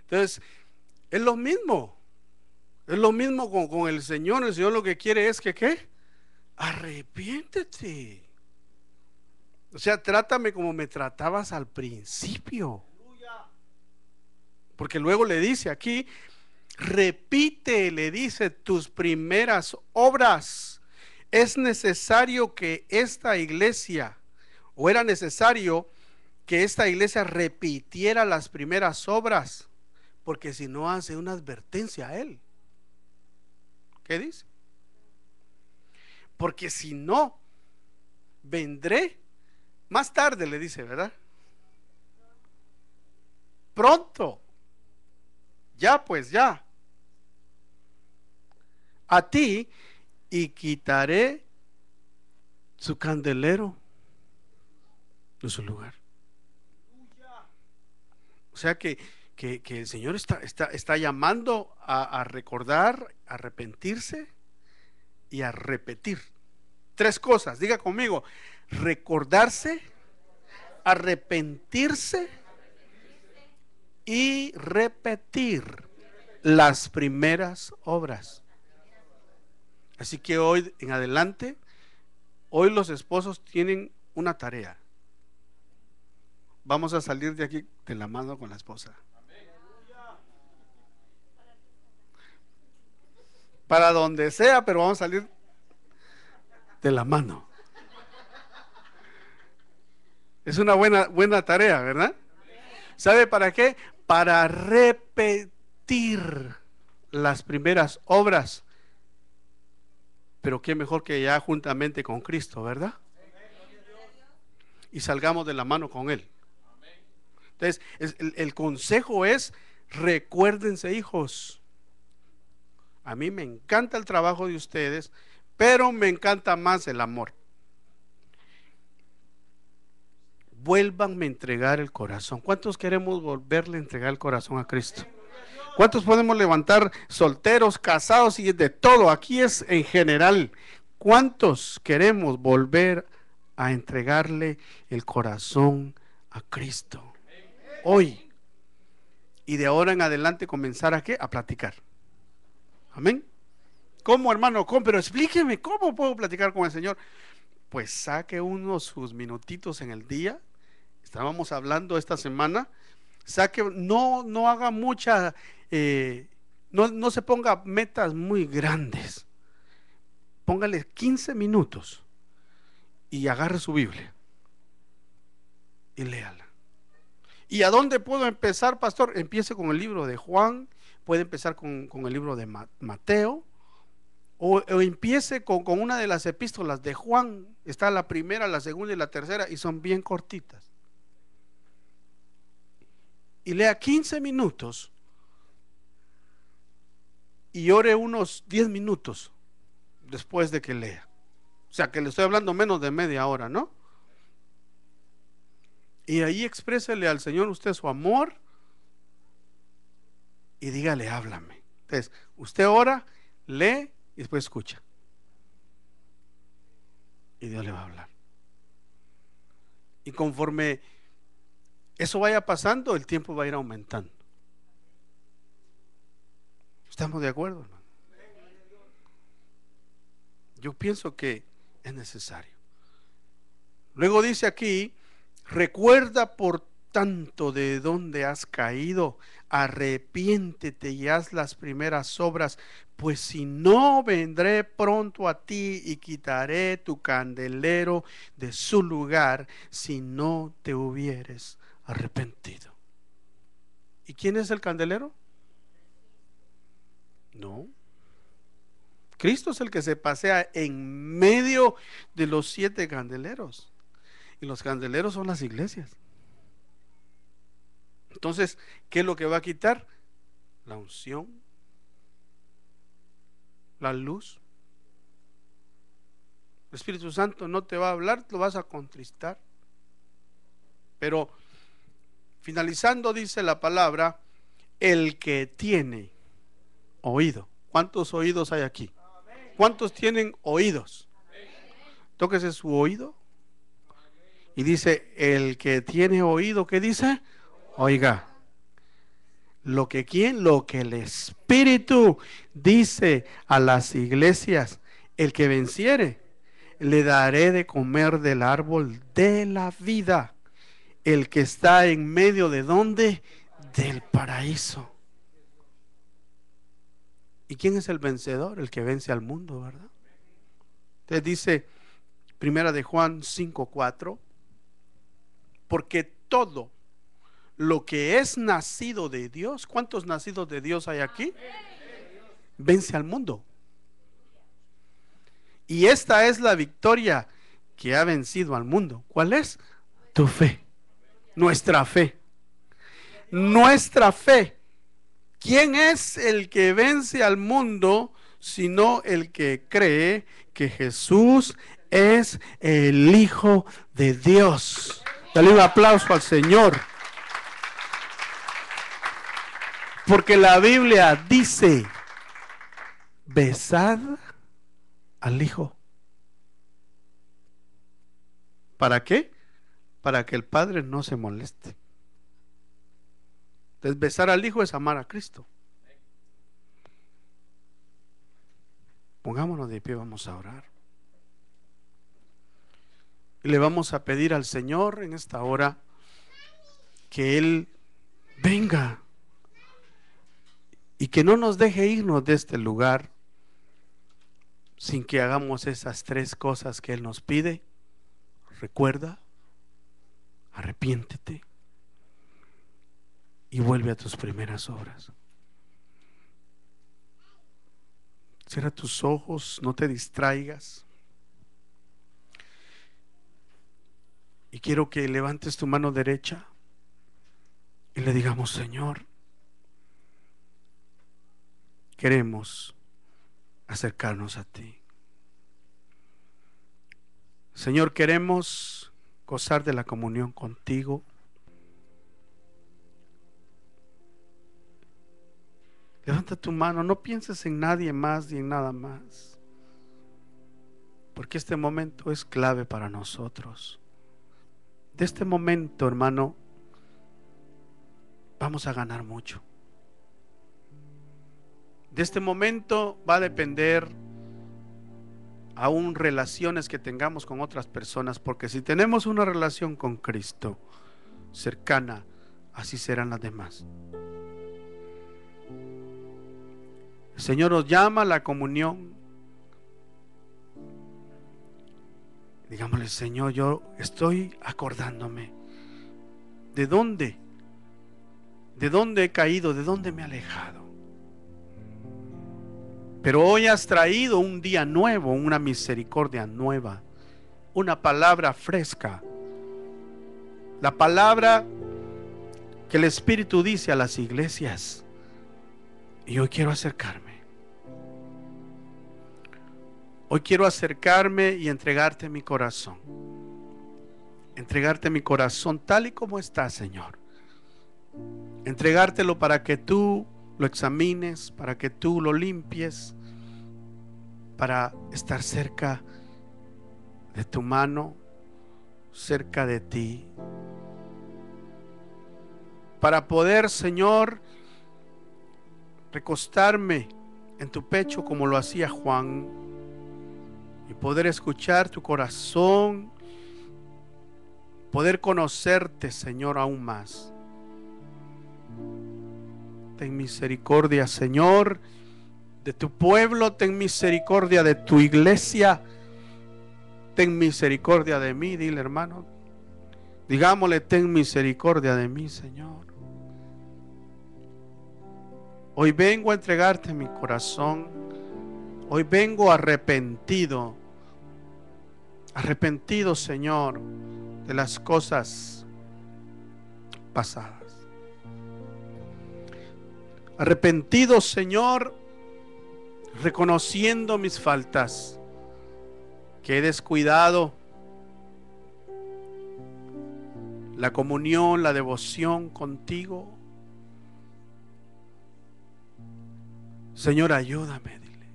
Entonces, es lo mismo con el Señor. El Señor lo que quiere es que ¿qué? Arrepiéntete. O sea, trátame como me tratabas al principio. Porque luego le dice aquí: repite, le dice, tus primeras obras. es necesario que esta iglesia, o era necesario que esta iglesia repitiera las primeras obras, porque si no hace una advertencia a él. ¿Qué dice? Porque si no, vendré más tarde, le dice, ¿verdad? Pronto. Ya, pues ya. A ti, y quitaré su candelero de su lugar. O sea que el Señor está llamando a recordar, a arrepentirse y a repetir. Tres cosas, diga conmigo: recordarse, arrepentirse y repetir las primeras obras. Así que hoy en adelante, hoy los esposos tienen una tarea. Vamos a salir de aquí de la mano con la esposa. Para donde sea, pero vamos a salir de la mano. Es una buena tarea, ¿verdad? ¿Sabe para qué? Para repetir las primeras obras. Pero qué mejor que ya juntamente con Cristo, ¿verdad? Y salgamos de la mano con Él. Entonces, el consejo es: recuérdense, hijos. A mí me encanta el trabajo de ustedes, pero me encanta más el amor. Vuélvanme a entregar el corazón. ¿Cuántos queremos volverle a entregar el corazón a Cristo? ¿Cuántos podemos levantar solteros, casados y de todo? Aquí es en general. ¿Cuántos queremos volver a entregarle el corazón a Cristo hoy? Y de ahora en adelante comenzar ¿a qué? A platicar. Amén. ¿Cómo, hermano? ¿Cómo? Pero explíqueme, ¿cómo puedo platicar con el Señor? Pues saque unos sus minutitos en el día. Estábamos hablando esta semana. Saque, no haga mucha, no se ponga metas muy grandes. Póngale 15 minutos y agarre su Biblia y léala. ¿Y a dónde puedo empezar, pastor? Empiece con el libro de Juan, puede empezar con el libro de Mateo, o empiece con una de las epístolas de Juan. Está la primera, la segunda y la tercera, y son bien cortitas. Y lea 15 minutos y ore unos 10 minutos después de que lea. O sea que le estoy hablando menos de media hora, ¿no? Y ahí exprésele al Señor usted su amor y dígale: háblame. Entonces, usted ora, lee y después escucha. Y Dios le va a hablar. Y conforme eso vaya pasando, el tiempo va a ir aumentando. ¿Estamos de acuerdo, hermano? Yo pienso que es necesario. Luego dice aquí: recuerda por tanto de dónde has caído, arrepiéntete y haz las primeras obras, pues si no, vendré pronto a ti y quitaré tu candelero de su lugar si no te hubieres arrepentido. ¿Y quién es el candelero? No. Cristo es el que se pasea en medio de los 7 candeleros. Y los candeleros son las iglesias. Entonces, ¿qué es lo que va a quitar? La unción, la luz. El Espíritu Santo no te va a hablar, lo vas a contristar. Pero finalizando dice la palabra: el que tiene oído. ¿Cuántos oídos hay aquí? ¿Cuántos tienen oídos? Tóquese su oído y dice: el que tiene oído, ¿qué dice? Oiga. Lo que el Espíritu dice a las iglesias: el que venciere, le daré de comer del árbol de la vida, el que está en medio de ¿dónde? Del paraíso. ¿Y quién es el vencedor? El que vence al mundo, ¿verdad? Te dice Primera de Juan 5:4, porque todo lo que es nacido de Dios, ¿cuántos nacidos de Dios hay aquí? Vence al mundo. Y esta es la victoria que ha vencido al mundo. ¿Cuál es? Tu fe. Nuestra fe. Nuestra fe. ¿Quién es el que vence al mundo sino el que cree que Jesús es el Hijo de Dios? Dale un aplauso al Señor. Porque la Biblia dice: besad al Hijo. ¿Para qué? Para que el Padre no se moleste. Entonces, besar al Hijo es amar a Cristo. Pongámonos de pie, vamos a orar. Y le vamos a pedir al Señor en esta hora que Él venga y que no nos deje irnos de este lugar sin que hagamos esas tres cosas que Él nos pide. Recuerda, arrepiéntete y vuelve a tus primeras obras. Cierra tus ojos, no te distraigas. Y quiero que levantes tu mano derecha y le digamos: Señor, queremos acercarnos a ti. Señor, queremos gozar de la comunión contigo. Levanta tu mano, no pienses en nadie más ni en nada más, porque este momento es clave para nosotros. De este momento, hermano, vamos a ganar mucho. De este momento va a depender aún relaciones que tengamos con otras personas, porque si tenemos una relación con Cristo cercana, así serán las demás. El Señor nos llama a la comunión. Digámosle: Señor, yo estoy acordándome de dónde he caído, de dónde me he alejado. Pero hoy has traído un día nuevo, una misericordia nueva, una palabra fresca, la palabra que el Espíritu dice a las iglesias. Y hoy quiero acercarme. Hoy quiero acercarme y entregarte mi corazón. Entregarte mi corazón tal y como está, Señor. Entregártelo para que tú lo examines, para que tú lo limpies, para estar cerca de tu mano, cerca de ti, para poder, Señor, recostarme en tu pecho como lo hacía Juan y poder escuchar tu corazón, poder conocerte, Señor, aún más. Ten misericordia, Señor, de tu pueblo, ten misericordia de tu iglesia, ten misericordia de mí. Dile, hermano, digámosle: ten misericordia de mí, Señor. Hoy vengo a entregarte mi corazón. Hoy vengo arrepentido, Señor, de las cosas pasadas. Arrepentido, Señor, reconociendo mis faltas, que he descuidado la comunión, la devoción contigo. Señor, ayúdame, dile.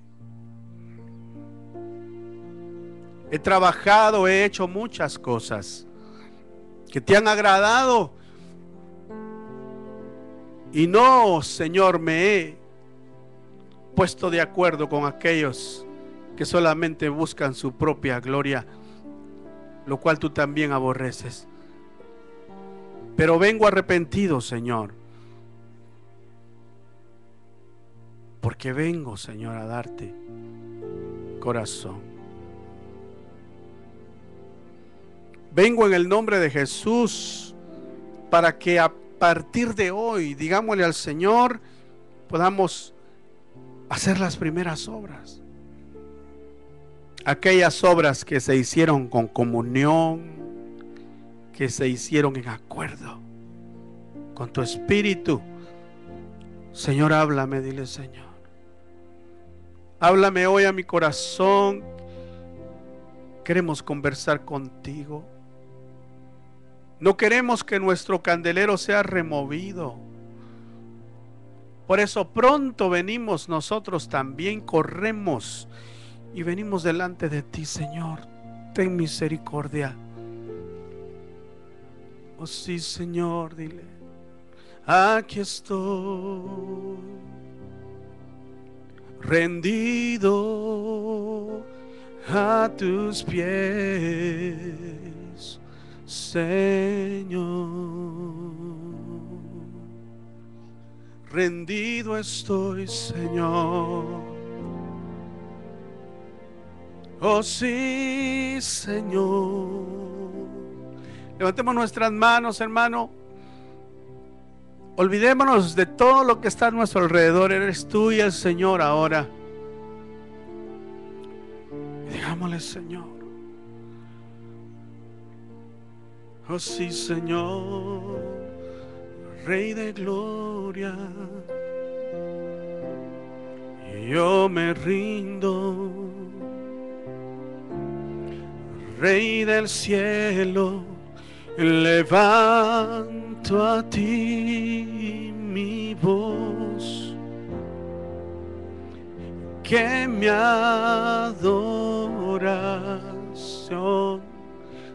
He trabajado, he hecho muchas cosas que te han agradado y no, Señor, me he puesto de acuerdo con aquellos que solamente buscan su propia gloria, lo cual tú también aborreces. Pero vengo arrepentido, Señor, porque vengo, Señor, a darte corazón. Vengo en el nombre de Jesús para que a partir de hoy, digámosle al Señor, podamos hacer las primeras obras. Aquellas obras que se hicieron con comunión, que se hicieron en acuerdo con tu espíritu. Señor, háblame, dile Señor. Háblame hoy a mi corazón. Queremos conversar contigo. No queremos que nuestro candelero sea removido. Por eso pronto venimos nosotros también, corremos y venimos delante de ti, Señor. Ten misericordia. Oh sí, Señor, dile. Aquí estoy, rendido a tus pies, Señor. Rendido estoy, Señor. Oh sí, Señor. Levantemos nuestras manos, hermano. Olvidémonos de todo lo que está a nuestro alrededor. Eres tú y el Señor ahora. Digámosle, Señor. Oh sí, Señor, Rey de gloria, yo me rindo. Rey del cielo, levanto a ti mi voz, que mi adoración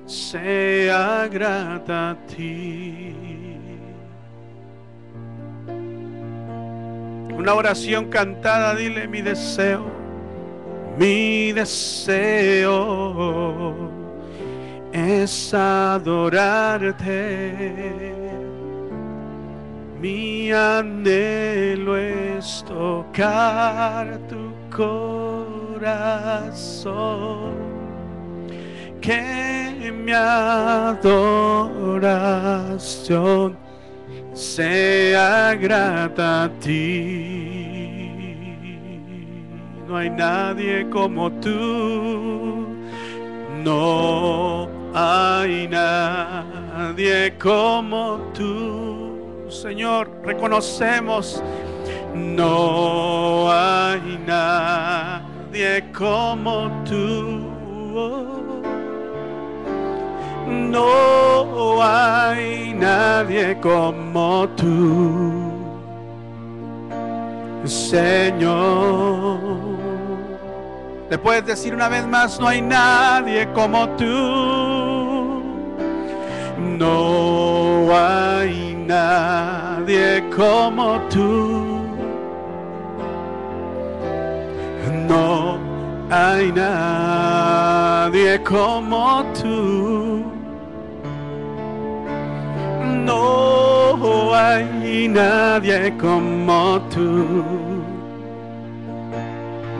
sea grata a ti. Una oración cantada, dile: mi deseo es adorarte. Mi anhelo es tocar tu corazón, que mi adoración sea grata a ti. No hay nadie como tú, no hay nadie como tú, Señor. Reconocemos, no hay nadie como tú. No hay nadie como tú, Señor. ¿Le puedes decir una vez más? No hay nadie como tú. No hay nadie como tú. No hay nadie como tú. No hay nadie como tú,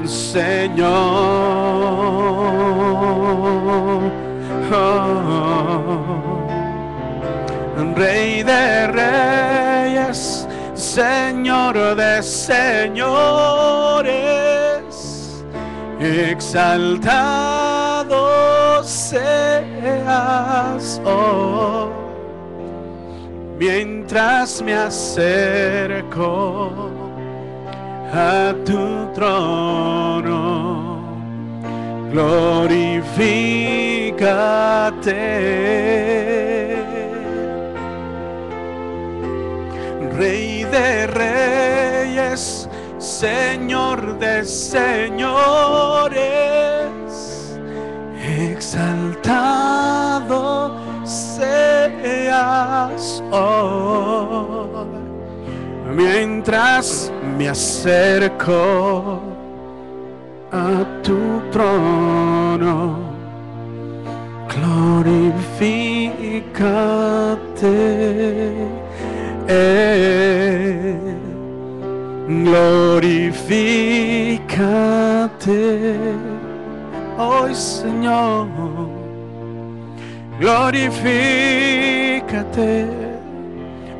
Señor. Rey de reyes, Señor de señores, exaltado seas hoy. Mientras me acerco a tu trono, glorifícate. Rey de reyes, Señor de señores, exaltado seas hoy. Mientras me acerco a tu trono, glorifícate, glorifícate hoy, Señor. Glorifícate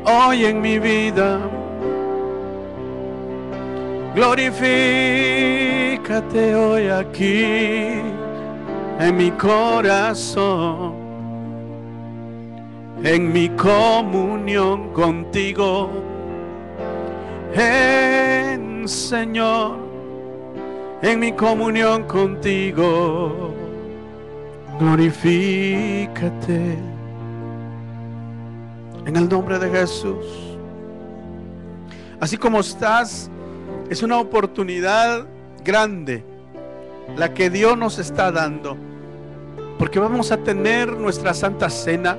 hoy en mi vida. Glorifícate hoy aquí en mi corazón, en mi comunión contigo, Señor, en mi comunión contigo. Glorifícate en el nombre de Jesús. Así como estás, es una oportunidad grande la que Dios nos está dando, porque vamos a tener nuestra Santa Cena.